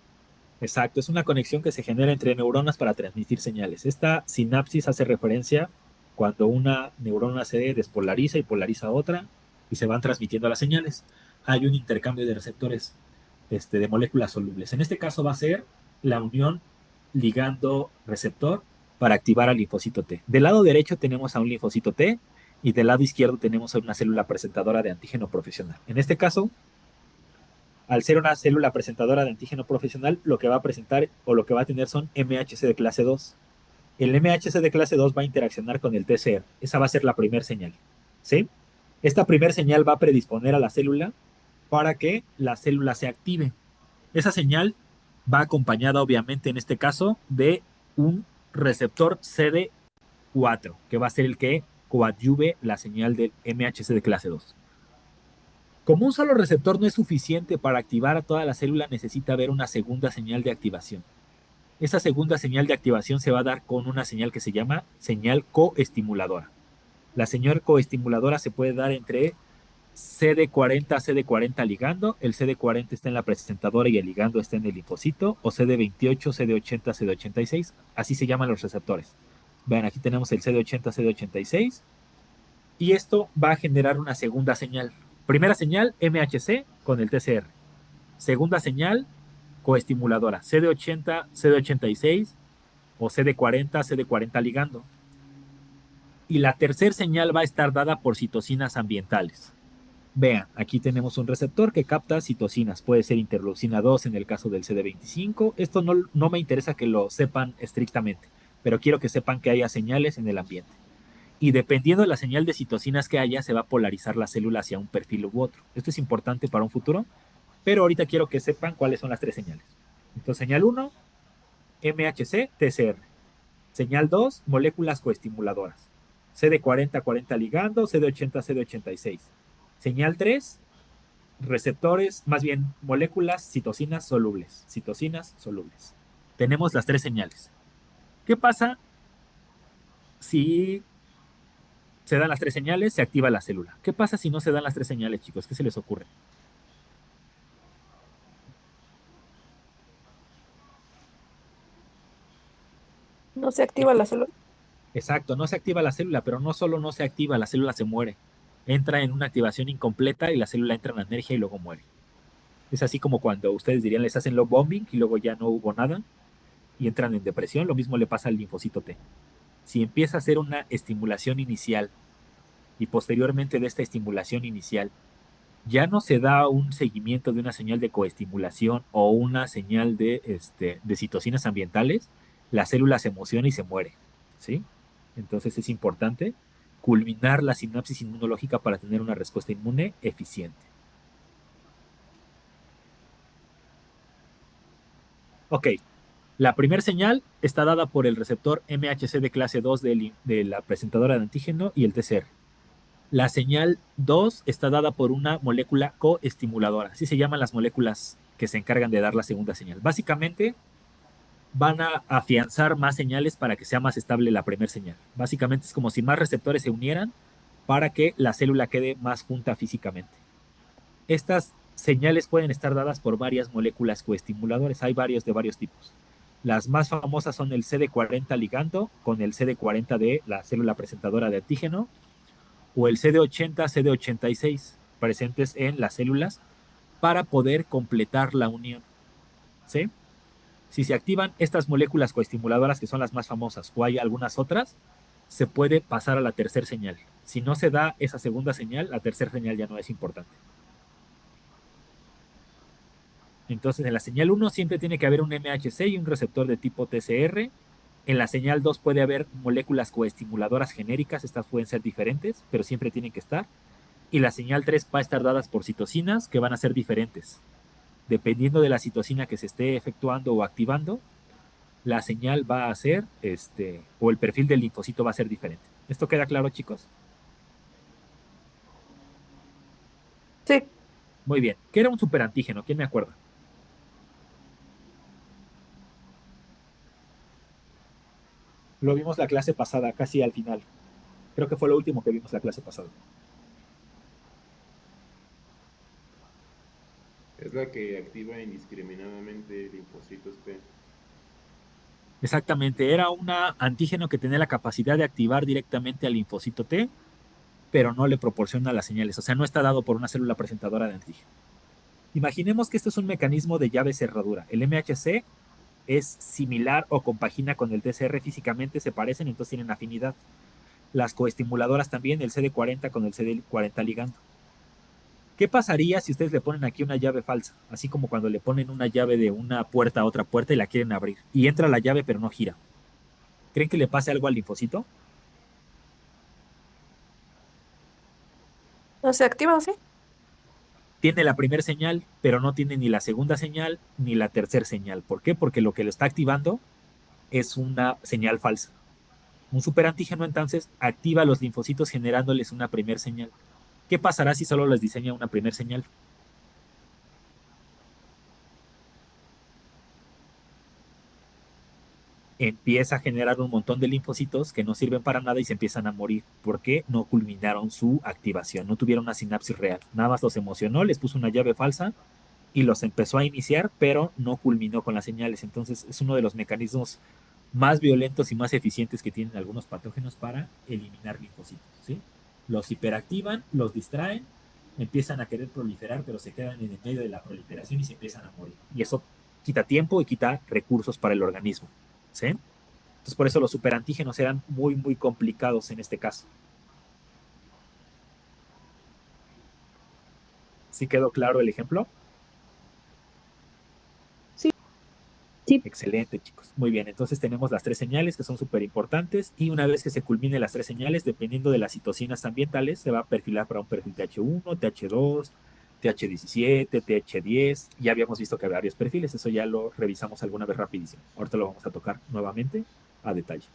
Speaker 1: Exacto, es una conexión que se genera entre neuronas para transmitir señales. Esta sinapsis hace referencia cuando una neurona se despolariza y polariza a otra y se van transmitiendo las señales. Hay un intercambio de receptores de moléculas solubles. En este caso va a ser la unión ligando-receptor para activar al linfocito T. Del lado derecho tenemos a un linfocito T y del lado izquierdo tenemos a una célula presentadora de antígeno profesional. En este caso, al ser una célula presentadora de antígeno profesional, lo que va a presentar o lo que va a tener son MHC de clase 2. El MHC de clase 2 va a interaccionar con el TCR. Esa va a ser la primera señal. ¿Sí? Esta primera señal va a predisponer a la célula para que la célula se active. Esa señal va acompañada, obviamente, en este caso, de un receptor CD4, que va a ser el que coadyuve la señal del MHC de clase 2. Como un solo receptor no es suficiente para activar a toda la célula, necesita haber una segunda señal de activación. Esa segunda señal de activación se va a dar con una señal que se llama señal coestimuladora. La señal coestimuladora se puede dar entre CD40 a CD40 ligando. El CD40 está en la presentadora y el ligando está en el linfocito. O CD28, CD80, CD86. Así se llaman los receptores. Vean, aquí tenemos el CD80, CD86. Y esto va a generar una segunda señal. Primera señal, MHC con el TCR. Segunda señal, coestimuladora, CD80, CD86 o CD40, CD40 ligando. Y la tercera señal va a estar dada por citocinas ambientales. Vean, aquí tenemos un receptor que capta citocinas. Puede ser interleucina 2 en el caso del CD25. Esto no me interesa que lo sepan estrictamente, pero quiero que sepan que haya señales en el ambiente. Y dependiendo de la señal de citocinas que haya, se va a polarizar la célula hacia un perfil u otro. Esto es importante para un futuro, pero ahorita quiero que sepan cuáles son las tres señales. Entonces, señal 1, MHC, TCR. Señal 2, moléculas coestimuladoras. CD40, 40 ligando, CD80, CD86. Señal 3, receptores, más bien moléculas citocinas solubles. Citocinas solubles. Tenemos las tres señales. ¿Qué pasa si se dan las tres señales? Se activa la célula. ¿Qué pasa si no se dan las tres señales, chicos? ¿Qué se les ocurre?
Speaker 5: No se activa la célula.
Speaker 1: Exacto, no se activa la célula, pero no solo no se activa, la célula se muere. Entra en una activación incompleta y la célula entra en anergia y luego muere. Es así como cuando ustedes dirían les hacen love bombing y luego ya no hubo nada y entran en depresión. Lo mismo le pasa al linfocito T. Si empieza a hacer una estimulación inicial y posteriormente de esta estimulación inicial ya no se da un seguimiento de una señal de coestimulación o una señal de citocinas ambientales, la célula se emociona y se muere. ¿Sí? Entonces es importante culminar la sinapsis inmunológica para tener una respuesta inmune eficiente. Ok, la primera señal está dada por el receptor MHC de clase 2 de la presentadora de antígeno y el TCR. La señal 2 está dada por una molécula coestimuladora. Así se llaman las moléculas que se encargan de dar la segunda señal. Básicamente van a afianzar más señales para que sea más estable la primera señal. Básicamente es como si más receptores se unieran para que la célula quede más junta físicamente. Estas señales pueden estar dadas por varias moléculas coestimuladores. Hay varios de varios tipos. Las más famosas son el CD40 ligando con el CD40 de la célula presentadora de antígeno o el CD80, CD86 presentes en las células para poder completar la unión. ¿Sí? Si se activan estas moléculas coestimuladoras, que son las más famosas, o hay algunas otras, se puede pasar a la tercera señal. Si no se da esa segunda señal, la tercera señal ya no es importante. Entonces, en la señal 1 siempre tiene que haber un MHC y un receptor de tipo TCR. En la señal 2 puede haber moléculas coestimuladoras genéricas, estas pueden ser diferentes, pero siempre tienen que estar. Y la señal 3 va a estar dadas por citocinas que van a ser diferentes. Dependiendo de la citocina que se esté efectuando o activando, la señal va a ser, o el perfil del linfocito va a ser diferente. ¿Esto queda claro, chicos?
Speaker 5: Sí.
Speaker 1: Muy bien. ¿Qué era un superantígeno? ¿Quién me acuerda? Lo vimos la clase pasada, casi al final. Creo que fue lo último que vimos la clase pasada.
Speaker 11: Es la que activa indiscriminadamente linfocitos T.
Speaker 1: Exactamente, era un antígeno que tenía la capacidad de activar directamente al linfocito T, pero no le proporciona las señales, o sea, no está dado por una célula presentadora de antígeno. Imaginemos que esto es un mecanismo de llave cerradura. El MHC es similar o compagina con el TCR físicamente, se parecen, entonces tienen afinidad. Las coestimuladoras también, el CD40 con el CD40 ligando. ¿Qué pasaría si ustedes le ponen aquí una llave falsa? Así como cuando le ponen una llave de una puerta a otra puerta y la quieren abrir. Y entra la llave pero no gira. ¿Creen que le pase algo al linfocito?
Speaker 5: ¿No se activa o sí?
Speaker 1: Tiene la primera señal, pero no tiene ni la segunda señal ni la tercera señal. ¿Por qué? Porque lo que lo está activando es una señal falsa. Un superantígeno entonces activa a los linfocitos generándoles una primera señal. ¿Qué pasará si solo les diseña una primera señal? Empieza a generar un montón de linfocitos que no sirven para nada y se empiezan a morir porque no culminaron su activación, no tuvieron una sinapsis real. Nada más los emocionó, les puso una llave falsa y los empezó a iniciar, pero no culminó con las señales. Entonces es uno de los mecanismos más violentos y más eficientes que tienen algunos patógenos para eliminar linfocitos, ¿sí? Los hiperactivan, los distraen, empiezan a querer proliferar, pero se quedan en el medio de la proliferación y se empiezan a morir. Y eso quita tiempo y quita recursos para el organismo, ¿sí? Entonces por eso los superantígenos eran muy, muy complicados en este caso. ¿Sí quedó claro el ejemplo?
Speaker 10: Sí. Sí.
Speaker 1: Excelente, chicos. Muy bien, entonces tenemos las tres señales que son súper importantes y una vez que se culminen las tres señales, dependiendo de las citocinas ambientales, se va a perfilar para un perfil TH1, TH2, TH17, TH10. Ya habíamos visto que había varios perfiles, eso ya lo revisamos alguna vez rapidísimo. Ahorita lo vamos a tocar nuevamente a detalle.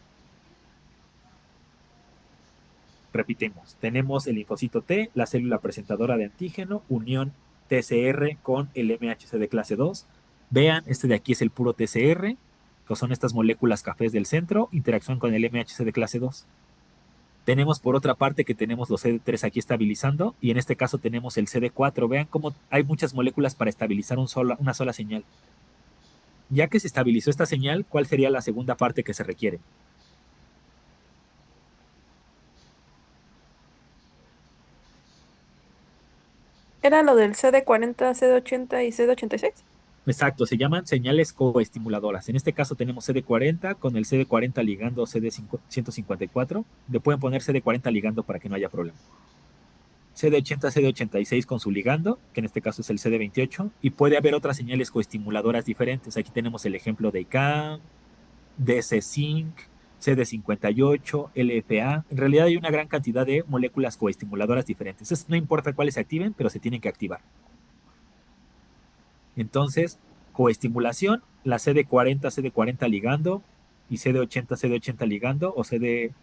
Speaker 1: Repetimos, tenemos el linfocito T, la célula presentadora de antígeno, unión TCR con el MHC de clase 2. Vean, este de aquí es el puro TCR, que son estas moléculas cafés del centro, interacción con el MHC de clase 2. Tenemos por otra parte que tenemos los CD3 aquí estabilizando y en este caso tenemos el CD4. Vean cómo hay muchas moléculas para estabilizar una sola señal. Ya que se estabilizó esta señal, ¿cuál sería la segunda parte que se requiere?
Speaker 5: ¿Era lo del CD40, CD80 y CD86?
Speaker 1: Exacto, se llaman señales coestimuladoras. En este caso tenemos CD40 con el CD40 ligando CD154. Le pueden poner CD40 ligando para que no haya problema. CD80, CD86 con su ligando, que en este caso es el CD28. Y puede haber otras señales coestimuladoras diferentes. Aquí tenemos el ejemplo de ICAM, DC-Zinc, CD58, LFA. En realidad hay una gran cantidad de moléculas coestimuladoras diferentes. Entonces, no importa cuáles se activen, pero se tienen que activar. Entonces, coestimulación, la CD40, CD40 ligando y CD80, CD80 ligando o CD80,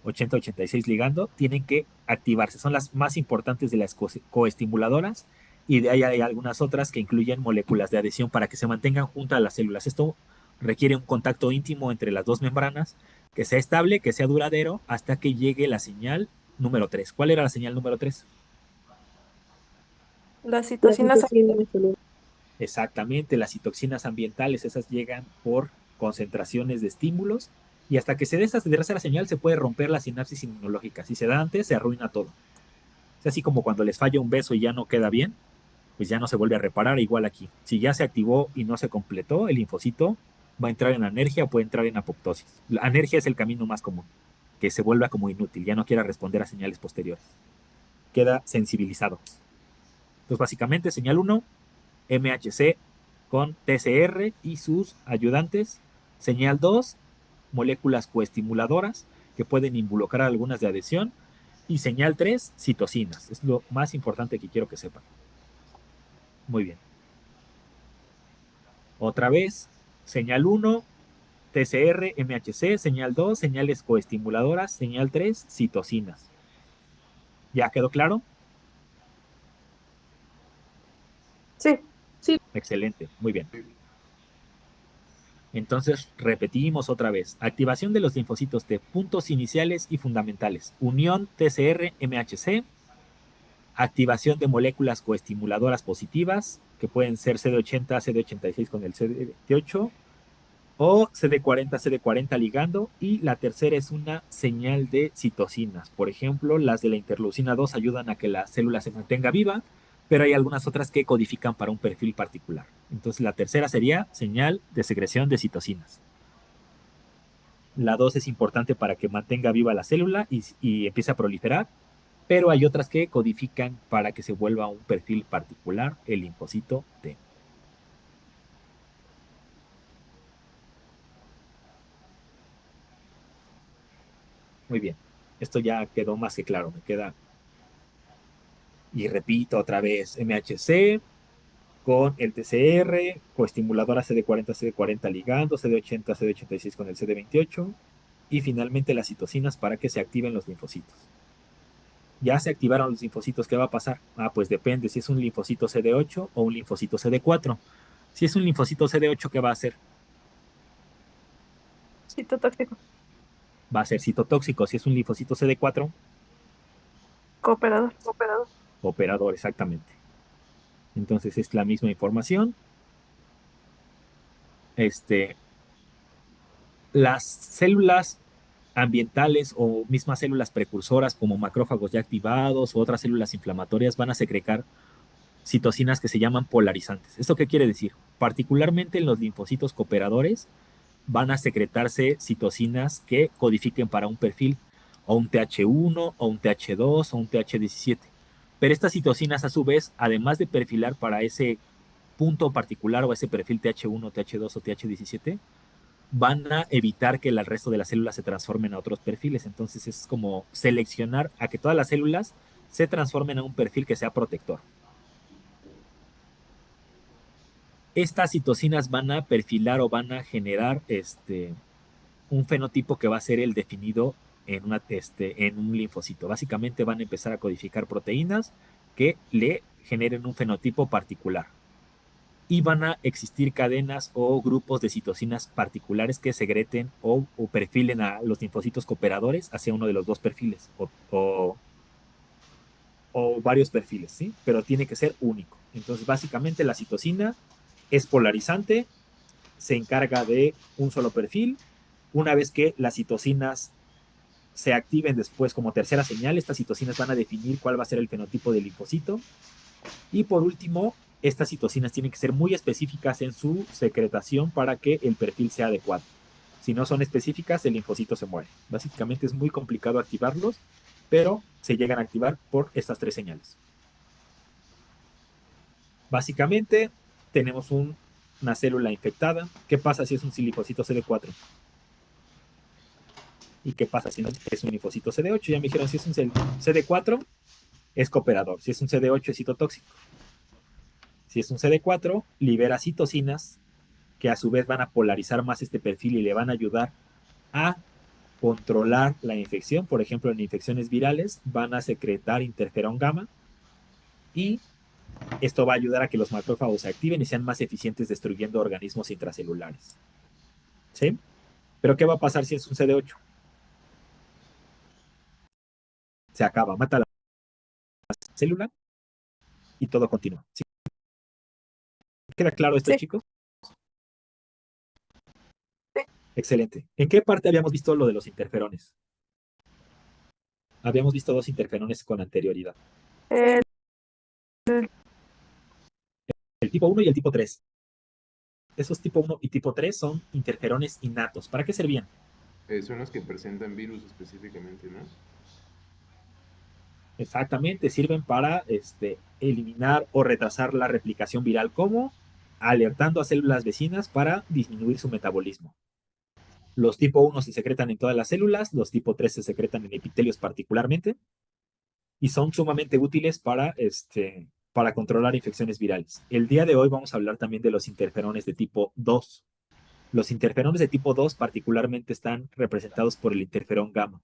Speaker 1: 86 ligando, tienen que activarse. Son las más importantes de las coestimuladoras y de ahí hay algunas otras que incluyen moléculas de adhesión para que se mantengan juntas las células. Esto requiere un contacto íntimo entre las dos membranas, que sea estable, que sea duradero, hasta que llegue la señal número 3. ¿Cuál era la señal número 3?
Speaker 5: Las citocinas.
Speaker 1: Exactamente, las citoxinas ambientales, esas llegan por concentraciones de estímulos y hasta que se dé esa tercera señal se puede romper la sinapsis inmunológica. Si se da antes, se arruina todo. Es así como cuando les falla un beso y ya no queda bien, pues ya no se vuelve a reparar, igual aquí. Si ya se activó y no se completó, el linfocito va a entrar en anergia o puede entrar en apoptosis. La anergia es el camino más común, que se vuelva como inútil, ya no quiera responder a señales posteriores. Queda sensibilizado. Entonces, básicamente, señal 1, MHC con TCR y sus ayudantes. Señal 2, moléculas coestimuladoras que pueden involucrar algunas de adhesión. Y señal 3, citocinas. Es lo más importante que quiero que sepan. Muy bien. Otra vez, señal 1, TCR, MHC, señal 2, señales coestimuladoras, señal 3, citocinas. ¿Ya quedó claro?
Speaker 5: Sí.
Speaker 1: Excelente, muy bien. Entonces, repetimos otra vez. Activación de los linfocitos T, puntos iniciales y fundamentales. Unión TCR-MHC. Activación de moléculas coestimuladoras positivas, que pueden ser CD80, CD86 con el CD28, o CD40, CD40 ligando. Y la tercera es una señal de citocinas. Por ejemplo, las de la interleucina 2 ayudan a que la célula se mantenga viva, pero hay algunas otras que codifican para un perfil particular. Entonces la tercera sería señal de secreción de citocinas. La 2 es importante para que mantenga viva la célula y empiece a proliferar, pero hay otras que codifican para que se vuelva un perfil particular, el linfocito T. Muy bien, esto ya quedó más que claro, me queda. Y repito otra vez, MHC con el TCR, coestimuladora CD40, CD40 ligando, CD80, CD86 con el CD28 y finalmente las citocinas para que se activen los linfocitos. Ya se activaron los linfocitos, ¿qué va a pasar? Pues depende si es un linfocito CD8 o un linfocito CD4. Si es un linfocito CD8, ¿qué va a hacer?
Speaker 5: Citotóxico.
Speaker 1: Va a ser citotóxico. Si es un linfocito CD4,
Speaker 5: Cooperador.
Speaker 1: operador, exactamente. Entonces es la misma información. Las células ambientales o mismas células precursoras como macrófagos ya activados o otras células inflamatorias van a secretar citocinas que se llaman polarizantes. ¿Esto qué quiere decir? Particularmente en los linfocitos cooperadores van a secretarse citocinas que codifiquen para un perfil o un TH1 o un TH2 o un TH17. Pero estas citocinas a su vez, además de perfilar para ese punto particular o ese perfil TH1, TH2 o TH17, van a evitar que el resto de las células se transformen a otros perfiles. Entonces es como seleccionar a que todas las células se transformen a un perfil que sea protector. Estas citocinas van a perfilar o van a generar un fenotipo que va a ser el definido en un linfocito. Básicamente van a empezar a codificar proteínas que le generen un fenotipo particular. Y van a existir cadenas o grupos de citocinas particulares que segreten o perfilen a los linfocitos cooperadores hacia uno de los dos perfiles o varios perfiles, ¿sí? Pero tiene que ser único. Entonces, básicamente la citocina es polarizante, se encarga de un solo perfil. Una vez que las citocinas se activen después como tercera señal, estas citocinas van a definir cuál va a ser el fenotipo del linfocito. Y por último, estas citocinas tienen que ser muy específicas en su secretación para que el perfil sea adecuado. Si no son específicas, el linfocito se muere. Básicamente es muy complicado activarlos, pero se llegan a activar por estas tres señales. Básicamente, tenemos una célula infectada. ¿Qué pasa si es un linfocito CD4? ¿Y qué pasa si no es un linfocito CD8? Ya me dijeron, si es un CD4, es cooperador. Si es un CD8, es citotóxico. Si Si es un CD4, libera citocinas que a su vez van a polarizar más este perfil y le van a ayudar a controlar la infección. Por ejemplo, en infecciones virales van a secretar interferón gamma y esto va a ayudar a que los macrófagos se activen y sean más eficientes destruyendo organismos intracelulares. ¿Sí? Pero ¿qué va a pasar si es un CD8? Se acaba, mata la célula y todo continúa. ¿Sí? ¿Queda claro esto,
Speaker 5: Sí.
Speaker 1: chicos? Excelente. ¿En qué parte habíamos visto lo de los interferones? Habíamos visto 2 interferones con anterioridad.
Speaker 5: El,
Speaker 1: El tipo 1 y el tipo 3. Esos tipo 1 y tipo 3 son interferones innatos. ¿Para qué servían?
Speaker 11: Son los que presentan virus específicamente, ¿no?
Speaker 1: Exactamente, sirven para eliminar o retrasar la replicación viral, como alertando a células vecinas para disminuir su metabolismo. Los tipo 1 se secretan en todas las células, los tipo 3 se secretan en epitelios particularmente, y son sumamente útiles para controlar infecciones virales. El día de hoy vamos a hablar también de los interferones de tipo 2. Los interferones de tipo 2 particularmente están representados por el interferón gamma.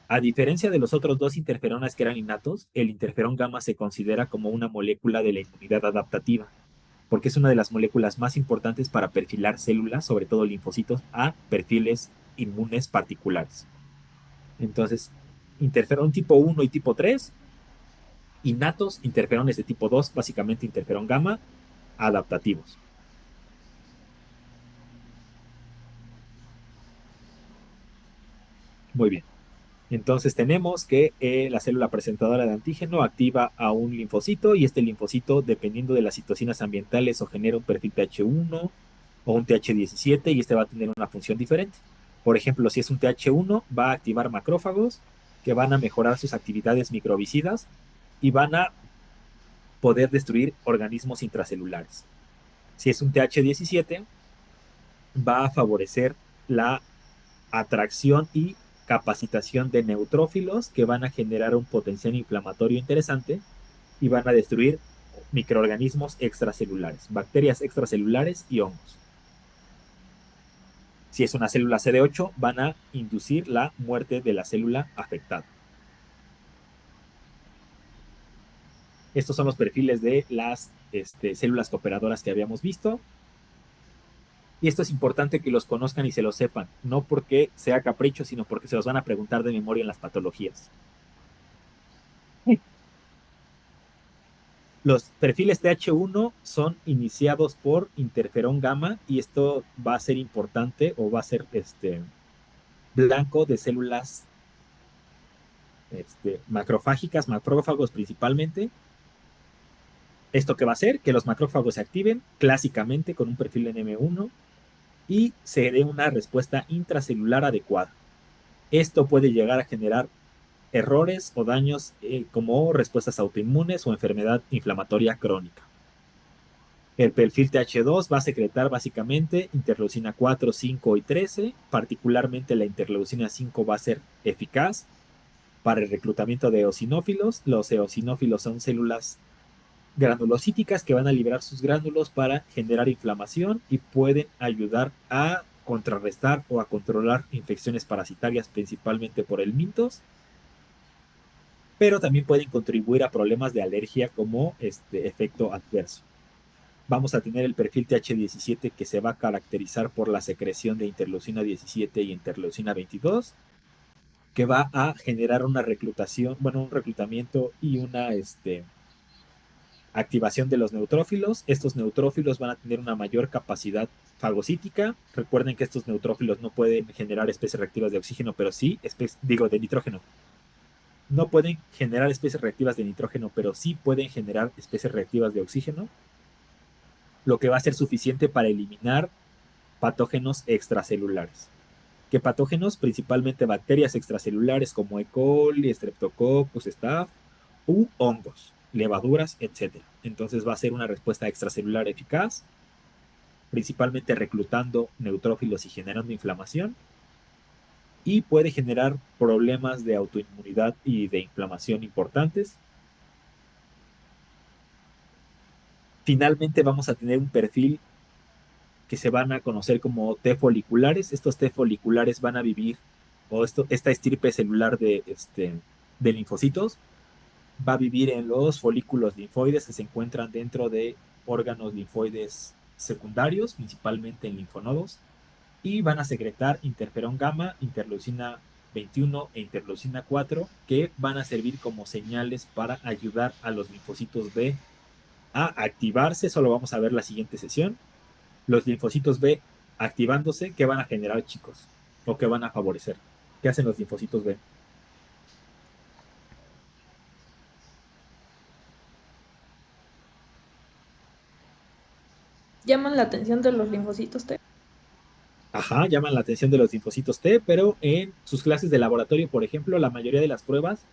Speaker 1: A diferencia de los otros 2 interferones que eran innatos, el interferón gamma se considera como una molécula de la inmunidad adaptativa, porque es una de las moléculas más importantes para perfilar células, sobre todo linfocitos, a perfiles inmunes particulares. Entonces, interferón tipo 1 y tipo 3, innatos, interferones de tipo 2, básicamente interferón gamma, adaptativos. Muy bien. Entonces tenemos que la célula presentadora de antígeno activa a un linfocito y este linfocito, dependiendo de las citocinas ambientales, o genera un perfil TH1 o un TH17 y este va a tener una función diferente. Por ejemplo, si es un TH1, va a activar macrófagos que van a mejorar sus actividades microbicidas y van a poder destruir organismos intracelulares. Si es un TH17, va a favorecer la atracción y capacitación de neutrófilos que van a generar un potencial inflamatorio interesante y van a destruir microorganismos extracelulares, bacterias extracelulares y hongos. Si es una célula CD8, van a inducir la muerte de la célula afectada. Estos son los perfiles de las células cooperadoras que habíamos visto. Y esto es importante que los conozcan y se lo sepan, no porque sea capricho, sino porque se los van a preguntar de memoria en las patologías. Los perfiles TH1 son iniciados por interferón gamma y esto va a ser importante o va a ser blanco de células macrofágicas, macrófagos principalmente. ¿Esto qué va a hacer? Que los macrófagos se activen clásicamente con un perfil NM1 y se dé una respuesta intracelular adecuada. Esto puede llegar a generar errores o daños como respuestas autoinmunes o enfermedad inflamatoria crónica. El perfil TH2 va a secretar básicamente interleucina 4, 5 y 13. Particularmente la interleucina 5 va a ser eficaz para el reclutamiento de eosinófilos. Los eosinófilos son células granulocíticas que van a liberar sus gránulos para generar inflamación y pueden ayudar a contrarrestar o a controlar infecciones parasitarias, principalmente por el mintos, pero también pueden contribuir a problemas de alergia como efecto adverso. Vamos a tener el perfil TH17 que se va a caracterizar por la secreción de interleucina 17 y interleucina 22, que va a generar una reclutación, bueno, un reclutamiento y una activación de los neutrófilos. Estos neutrófilos van a tener una mayor capacidad fagocítica. Recuerden que estos neutrófilos no pueden generar especies reactivas de oxígeno, pero sí, de nitrógeno. No pueden generar especies reactivas de nitrógeno, pero sí pueden generar especies reactivas de oxígeno, lo que va a ser suficiente para eliminar patógenos extracelulares. ¿Qué patógenos? Principalmente bacterias extracelulares como E. coli, Streptococcus, staph, u hongos, levaduras, etc. Entonces va a ser una respuesta extracelular eficaz, principalmente reclutando neutrófilos y generando inflamación, y puede generar problemas de autoinmunidad y de inflamación importantes. Finalmente vamos a tener un perfil que se van a conocer como T foliculares. Estos T foliculares van a vivir, esta estirpe celular de linfocitos va a vivir en los folículos linfoides que se encuentran dentro de órganos linfoides secundarios, principalmente en linfonodos, y van a secretar interferón gamma, interleucina 21 e interleucina 4, que van a servir como señales para ayudar a los linfocitos B a activarse. Eso lo vamos a ver la siguiente sesión. Los linfocitos B activándose, ¿qué van a generar, chicos? ¿O qué van a favorecer? ¿Qué hacen los linfocitos B?
Speaker 5: Llaman la atención de los linfocitos T.
Speaker 1: Ajá, llaman la atención de los linfocitos T, pero en sus clases de laboratorio, por ejemplo, la mayoría de las pruebas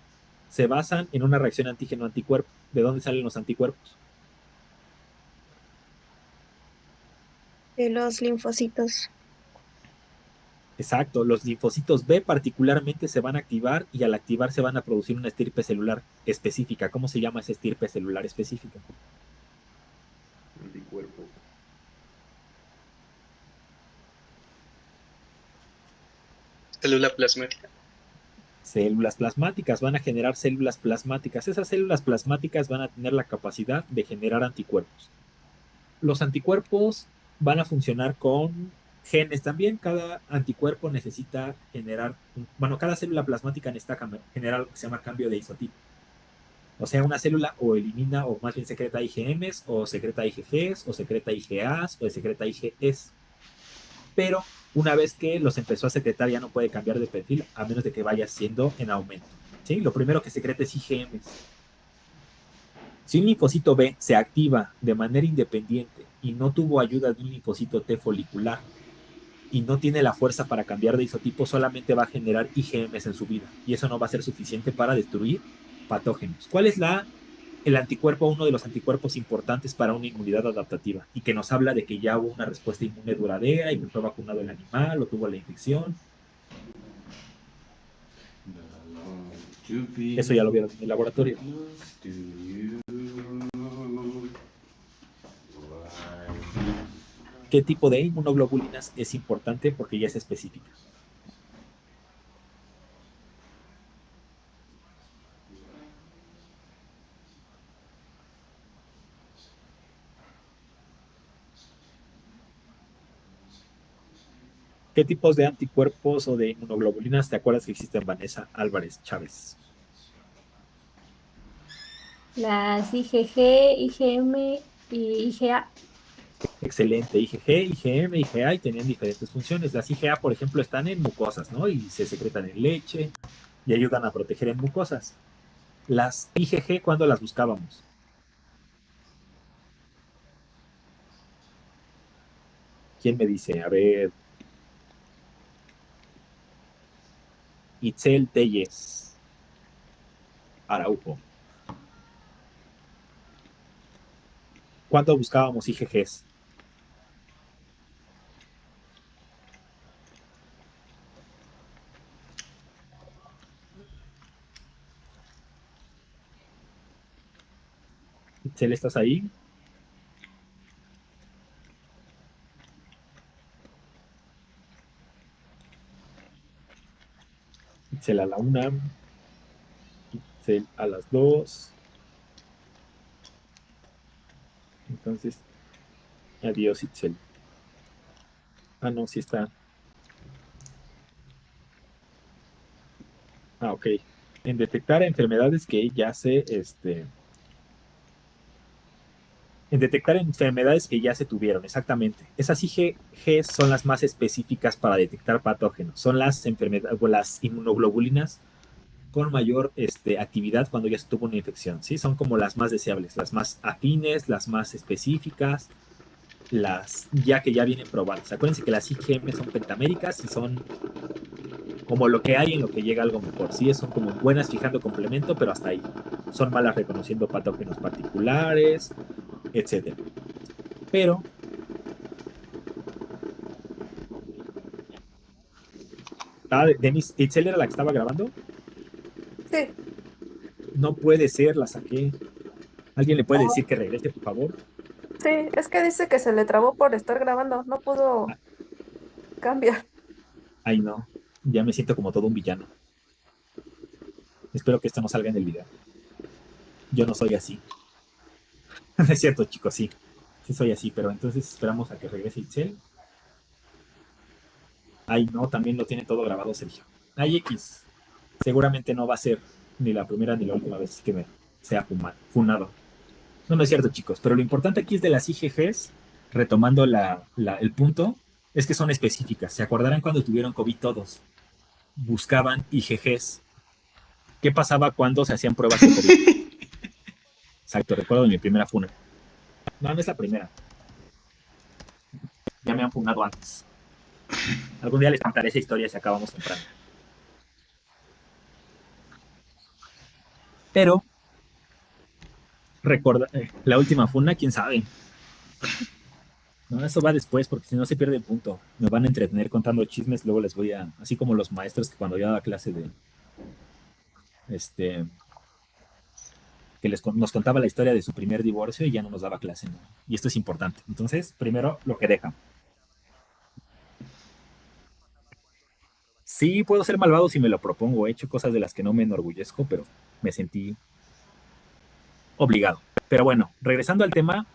Speaker 1: se basan en una reacción antígeno-anticuerpo. ¿De dónde salen los anticuerpos?
Speaker 8: De los linfocitos.
Speaker 1: Exacto, los linfocitos B particularmente se van a activar y al activar se van a producir una estirpe celular específica. ¿Cómo se llama esa estirpe celular específica?
Speaker 11: Anticuerpo.
Speaker 6: Célula plasmática.
Speaker 1: Células plasmáticas, van a generar células plasmáticas. Esas células plasmáticas van a tener la capacidad de generar anticuerpos. Los anticuerpos van a funcionar con genes también. Cada anticuerpo necesita generar, cada célula plasmática necesita generar lo que se llama cambio de isotipo. O sea, una célula o elimina, o más bien secreta IgMs, o secreta IgGs, o secreta IgAs, o secreta IgEs. Pero una vez que los empezó a secretar ya no puede cambiar de perfil a menos de que vaya siendo en aumento. ¿Sí? Lo primero que secreta es IgMs. Si un linfocito B se activa de manera independiente y no tuvo ayuda de un linfocito T folicular y no tiene la fuerza para cambiar de isotipo, solamente va a generar IgMs en su vida y eso no va a ser suficiente para destruir patógenos. ¿Cuál es el anticuerpo, uno de los anticuerpos importantes para una inmunidad adaptativa y que nos habla de que ya hubo una respuesta inmune duradera y que fue vacunado el animal o tuvo la infección? Eso ya lo vieron en el laboratorio. ¿Qué tipo de inmunoglobulinas es importante? Porque ya es específica. ¿Qué tipos de anticuerpos o de inmunoglobulinas te acuerdas que existen, Vanessa Álvarez Chávez?
Speaker 8: Las IgG, IgM y IgA.
Speaker 1: Excelente. IgG, IgM, IgA y tenían diferentes funciones. Las IgA, por ejemplo, están en mucosas, ¿no? Y se secretan en leche y ayudan a proteger en mucosas. Las IgG, ¿cuándo las buscábamos? ¿Quién me dice? A ver. Itzel Telles Araujo. ¿Cuándo buscábamos IgGs? Itzel, ¿estás ahí? Itzel a la 1, Itzel a las 2. Entonces, adiós, Itzel. Ah, no, sí está. Ah, ok. En detectar enfermedades que ya en detectar enfermedades que ya se tuvieron, exactamente. Esas IgG son las más específicas para detectar patógenos. Son las enfermedades o las inmunoglobulinas con mayor actividad cuando ya se tuvo una infección, ¿sí? Son como las más deseables, las más afines, las más específicas, las ya que ya vienen probadas. Acuérdense que las IgM son pentaméricas y son como lo que hay en lo que llega algo mejor, ¿sí? Son como buenas fijando complemento, pero hasta ahí. Son malas reconociendo patógenos particulares, etcétera. Pero Denise, ¿Itzel era la que estaba grabando?
Speaker 5: Sí.
Speaker 1: No puede ser, la saqué. ¿Alguien le puede decir que regrese, por favor?
Speaker 5: Sí, es que dice que se le trabó por estar grabando, no pudo cambiar.
Speaker 1: Ay, no. Ya me siento como todo un villano. Espero que esto no salga en el video. Yo no soy así. No es cierto, chicos, sí. Sí soy así, pero entonces esperamos a que regrese Itzel. Ay, no, también lo tiene todo grabado, Sergio. Ay, X. Seguramente no va a ser ni la primera ni la última vez que me sea funado. No, no es cierto, chicos, pero lo importante aquí es de las IgGs, retomando el punto, es que son específicas. ¿Se acordarán cuando tuvieron COVID todos? Buscaban IgGs. ¿Qué pasaba cuando se hacían pruebas de COVID? Exacto, recuerdo de mi primera funa. No, no es la primera. Ya me han funado antes. Algún día les contaré esa historia si acabamos temprano. Pero, la última funa, quién sabe. No, eso va después, porque si no se pierde el punto. Me van a entretener contando chismes, luego les voy a, así como los maestros que cuando yo daba clase de, este, que nos contaba la historia de su primer divorcio y ya no nos daba clase, ¿no? Y esto es importante. Entonces, primero, lo que deja. Sí, puedo ser malvado si me lo propongo. He hecho cosas de las que no me enorgullezco, pero me sentí obligado. Pero bueno, regresando al tema,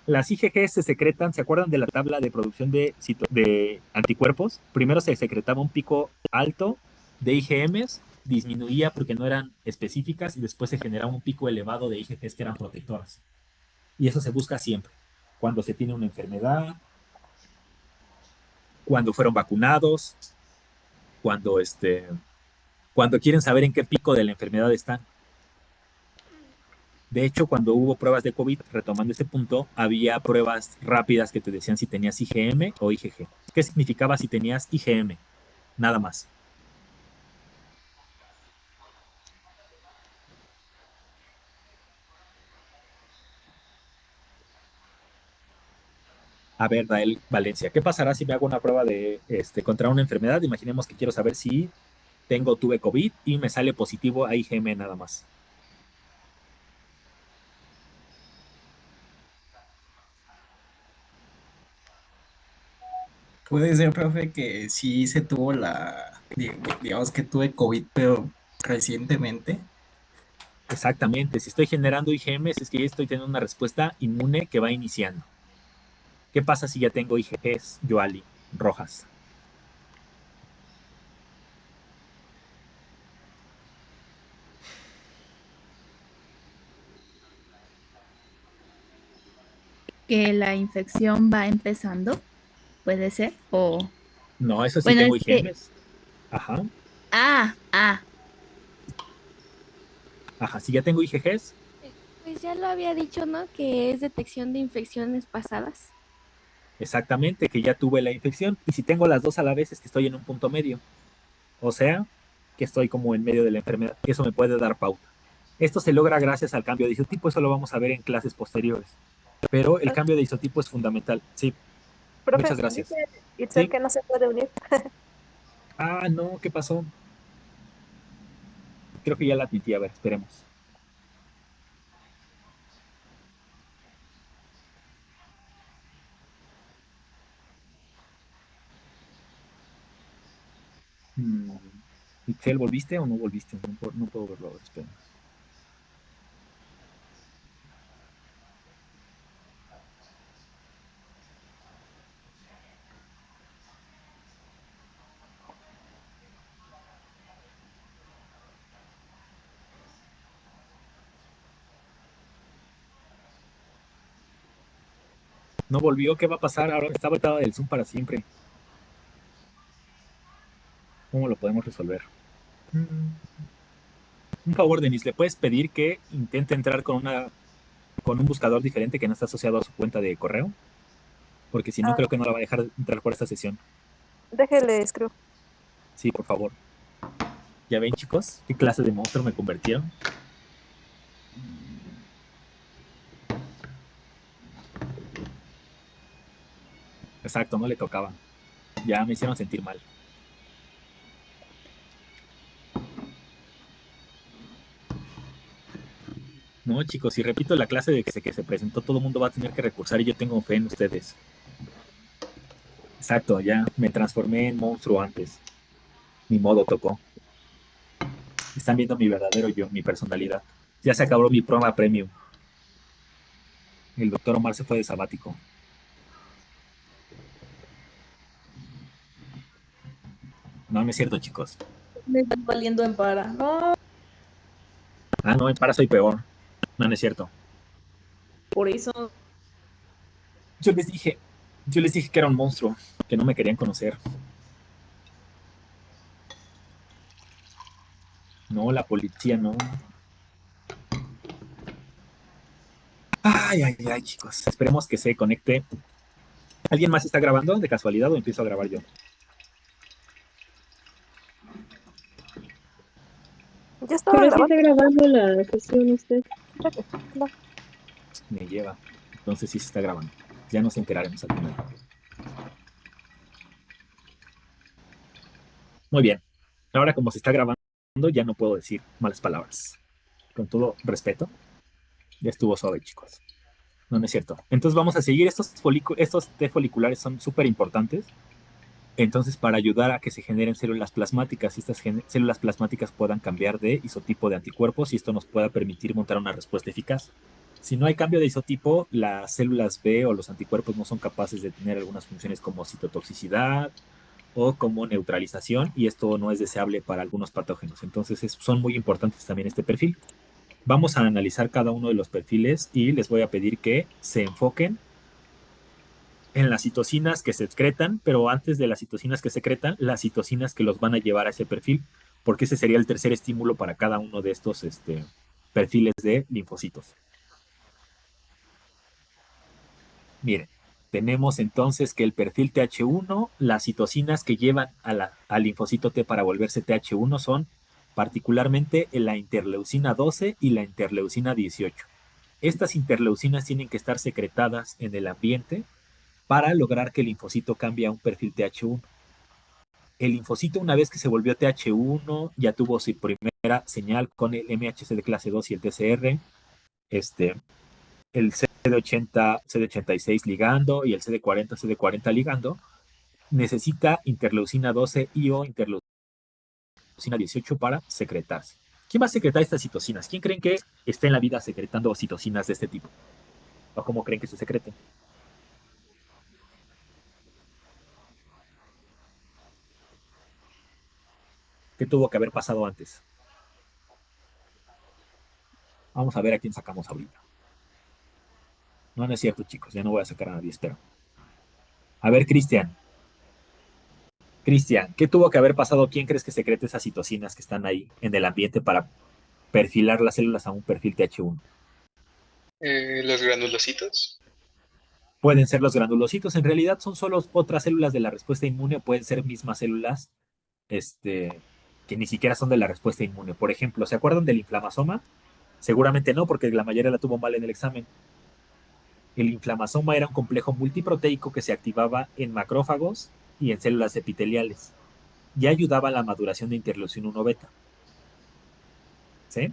Speaker 1: las IgG se secretan, ¿se acuerdan de la tabla de producción de anticuerpos? Primero se secretaba un pico alto de IgMs, disminuía porque no eran específicas y después se generaba un pico elevado de IgGs que eran protectoras. Y eso se busca siempre. Cuando se tiene una enfermedad, cuando fueron vacunados, cuando, cuando quieren saber en qué pico de la enfermedad están. De hecho, cuando hubo pruebas de COVID, retomando este punto, había pruebas rápidas que te decían si tenías IgM o IgG. ¿Qué significaba si tenías IgM? Nada más. A ver, Dael Valencia, ¿qué pasará si me hago una prueba de contra una enfermedad? Imaginemos que quiero saber si tuve COVID y me sale positivo a IgM nada más.
Speaker 12: Puede ser, profe, que sí se tuvo digamos que tuve COVID, pero recientemente.
Speaker 1: Exactamente, si estoy generando IgMs es que ya estoy teniendo una respuesta inmune que va iniciando. ¿Qué pasa si ya tengo IgGs, Yoali, rojas?
Speaker 13: Que la infección va empezando, puede ser, o
Speaker 1: No, eso sí
Speaker 13: bueno,
Speaker 1: tengo
Speaker 13: es que,
Speaker 1: IgMs. Ajá,
Speaker 13: ah,
Speaker 1: ajá, si ya tengo IgGs,
Speaker 8: Pues ya lo había dicho, ¿no? Que es detección de infecciones pasadas.
Speaker 1: exactamente, que ya tuve la infección. Y si tengo las dos a la vez es que estoy en un punto medio. O sea, que estoy como en medio de la enfermedad. Eso me puede dar pauta. Esto se logra gracias al cambio de isotipo, eso lo vamos a ver en clases posteriores. Pero el cambio de isotipo es fundamental. Sí,
Speaker 5: Profe,
Speaker 1: muchas
Speaker 5: dice
Speaker 1: gracias.
Speaker 5: Itzel
Speaker 1: Sí.
Speaker 5: que no se puede unir.
Speaker 1: Ah, no, ¿qué pasó? Creo que ya la admití. A ver, esperemos. Itzel, ¿volviste o no volviste? No puedo verlo ahora, espera. No volvió, ¿qué va a pasar? Ahora está vetada del Zoom para siempre. ¿Cómo lo podemos resolver? Un favor, Denise, ¿le puedes pedir que intente entrar con un buscador diferente que no está asociado a su cuenta de correo? Porque si no,
Speaker 5: Ah,
Speaker 1: creo que no la va a dejar entrar por esta sesión.
Speaker 5: déjele, escribo.
Speaker 1: Sí, por favor. ¿Ya ven, chicos? ¿Qué clase de monstruo me convirtieron? Exacto, no le tocaba. Ya me hicieron sentir mal. No, chicos, si repito la clase de que se presentó, todo el mundo va a tener que recursar y yo tengo fe en ustedes. Exacto, ya me transformé en monstruo antes. Mi modo tocó. Están viendo mi verdadero yo, mi personalidad. Ya se acabó mi prueba premium. El doctor Omar se fue de sabático. No, no es cierto, chicos.
Speaker 14: Me están valiendo en para. No,
Speaker 1: Ah, no, en para soy peor. No, no es cierto.
Speaker 14: por eso.
Speaker 1: Yo les dije, yo les dije que era un monstruo, que no me querían conocer. No, la policía no. Ay, ay, ay, chicos. Esperemos que se conecte. ¿Alguien más está grabando de casualidad o empiezo a grabar yo?
Speaker 5: Ya estaba
Speaker 10: Pero sí
Speaker 5: grabando.
Speaker 10: está grabando la sesión usted.
Speaker 5: Claro.
Speaker 1: Me lleva. Entonces sí se está grabando. Ya nos enteraremos al final. Muy bien. Ahora como se está grabando, ya no puedo decir malas palabras. Con todo respeto, ya estuvo suave, chicos. No, no es cierto. Entonces vamos a seguir. Estos T foliculares son súper importantes. Entonces, para ayudar a que se generen células plasmáticas y estas células plasmáticas puedan cambiar de isotipo de anticuerpos y esto nos pueda permitir montar una respuesta eficaz. Si no hay cambio de isotipo, las células B o los anticuerpos no son capaces de tener algunas funciones como citotoxicidad o como neutralización y esto no es deseable para algunos patógenos. Entonces, son muy importantes también este perfil. Vamos a analizar cada uno de los perfiles y les voy a pedir que se enfoquen en las citocinas que se excretan, pero antes de las citocinas que secretan, las citocinas que los van a llevar a ese perfil, porque ese sería el tercer estímulo para cada uno de estos perfiles de linfocitos. Miren, tenemos entonces que el perfil TH1, las citocinas que llevan al linfocito T para volverse TH1 son particularmente la interleucina 12 y la interleucina 18. Estas interleucinas tienen que estar secretadas en el ambiente para lograr que el linfocito cambie a un perfil TH1. El linfocito, una vez que se volvió TH1, ya tuvo su primera señal con el MHC de clase 2 y el TCR, el CD80, CD86 ligando y el CD40, CD40 ligando, necesita interleucina 12 y o interleucina 18 para secretarse. ¿Quién va a secretar estas citocinas? ¿Quién creen que está en la vida secretando citocinas de este tipo? ¿O cómo creen que se secreten? ¿Qué tuvo que haber pasado antes? Vamos a ver a quién sacamos ahorita. No, no es cierto, chicos. Ya no voy a sacar a nadie, espero. A ver, Cristian. Cristian, ¿qué tuvo que haber pasado? ¿Quién crees que secrete esas citocinas que están ahí en el ambiente para perfilar las células a un perfil TH1?
Speaker 6: Los granulocitos.
Speaker 1: Pueden ser los granulocitos. En realidad son solo otras células de la respuesta inmune o pueden ser mismas células que ni siquiera son de la respuesta inmune. Por ejemplo, ¿se acuerdan del inflamasoma? Seguramente no, porque la mayoría la tuvo mal en el examen. El inflamasoma era un complejo multiproteico que se activaba en macrófagos y en células epiteliales y ayudaba a la maduración de interleucina 1 beta. ¿Sí?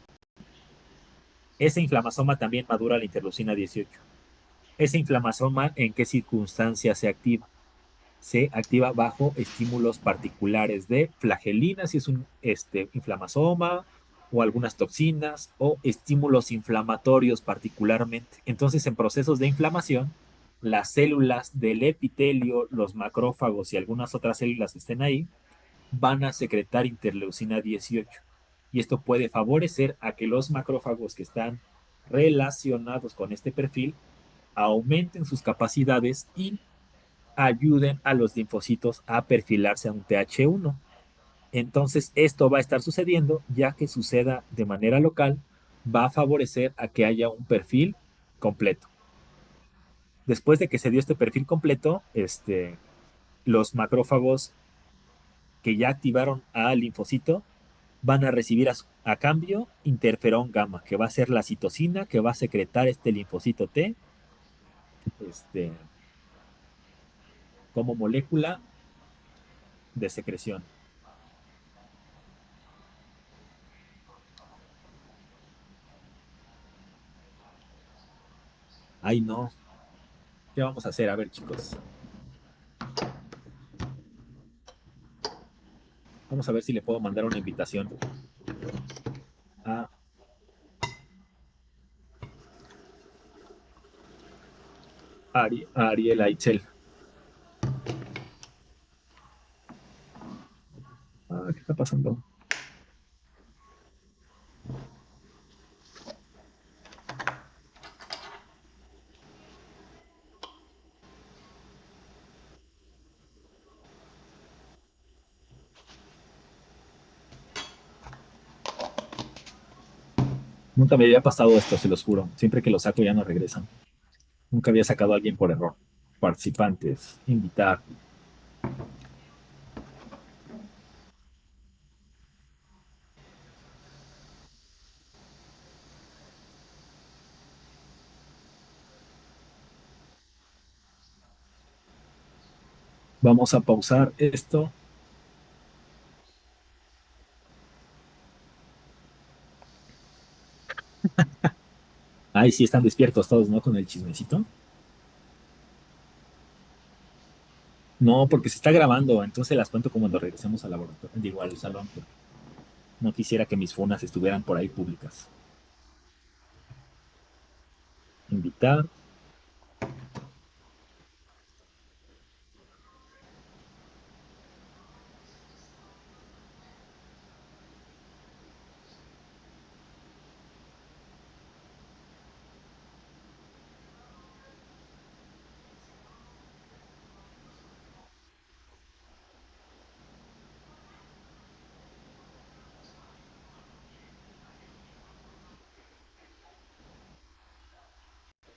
Speaker 1: Ese inflamasoma también madura la interleucina 18. Ese inflamasoma, ¿en qué circunstancias se activa? Se activa bajo estímulos particulares de flagelina, si es un inflamasoma, o algunas toxinas, o estímulos inflamatorios particularmente. Entonces, en procesos de inflamación, las células del epitelio, los macrófagos y algunas otras células que estén ahí, van a secretar interleucina 18. Y esto puede favorecer a que los macrófagos que están relacionados con este perfil aumenten sus capacidades y ayuden a los linfocitos a perfilarse a un TH1. Entonces, esto va a estar sucediendo, ya que suceda de manera local, va a favorecer a que haya un perfil completo. Después de que se dio este perfil completo, los macrófagos que ya activaron al linfocito van a recibir a cambio interferón gamma, que va a ser la citocina que va a secretar este linfocito T este, como molécula de secreción. Ay, no. ¿Qué vamos a hacer? A ver, chicos. Vamos a ver si le puedo mandar una invitación a, a Ariel Aitzel. ¿Qué está pasando? Nunca me había pasado esto, se los juro. Siempre que lo saco ya no regresan. Nunca había sacado a alguien por error. Participantes, invitar. Vamos a pausar esto. Ay, sí, están despiertos todos, ¿no? Con el chismecito. No, porque se está grabando, entonces las cuento como cuando regresemos al laboratorio, digo, al salón, porque no quisiera que mis funas estuvieran por ahí públicas. Invitar.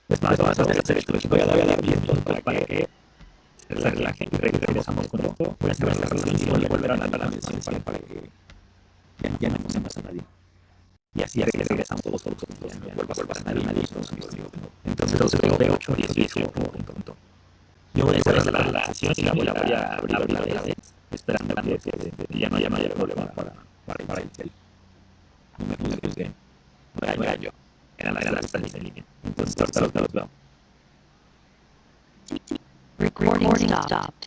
Speaker 1: Es más, vamos a hacer esto, les voy a dar abierto para que se relajen y regresamos con esto. Voy a hacer la relación y voy a volver a la mención para que ya no se pasa a nadie. Y así regresamos todos juntos, ya no vuelva a pasar nadie. Entonces, de 8 a 10 en punto. Yo voy a hacer la sesión y la voy a abrir la vez, esperando que ya no haya mayor problema para el cel. No me juzguen, no era yo, era la que está en línea. Entonces, ahorita los veo.
Speaker 9: Recording stopped.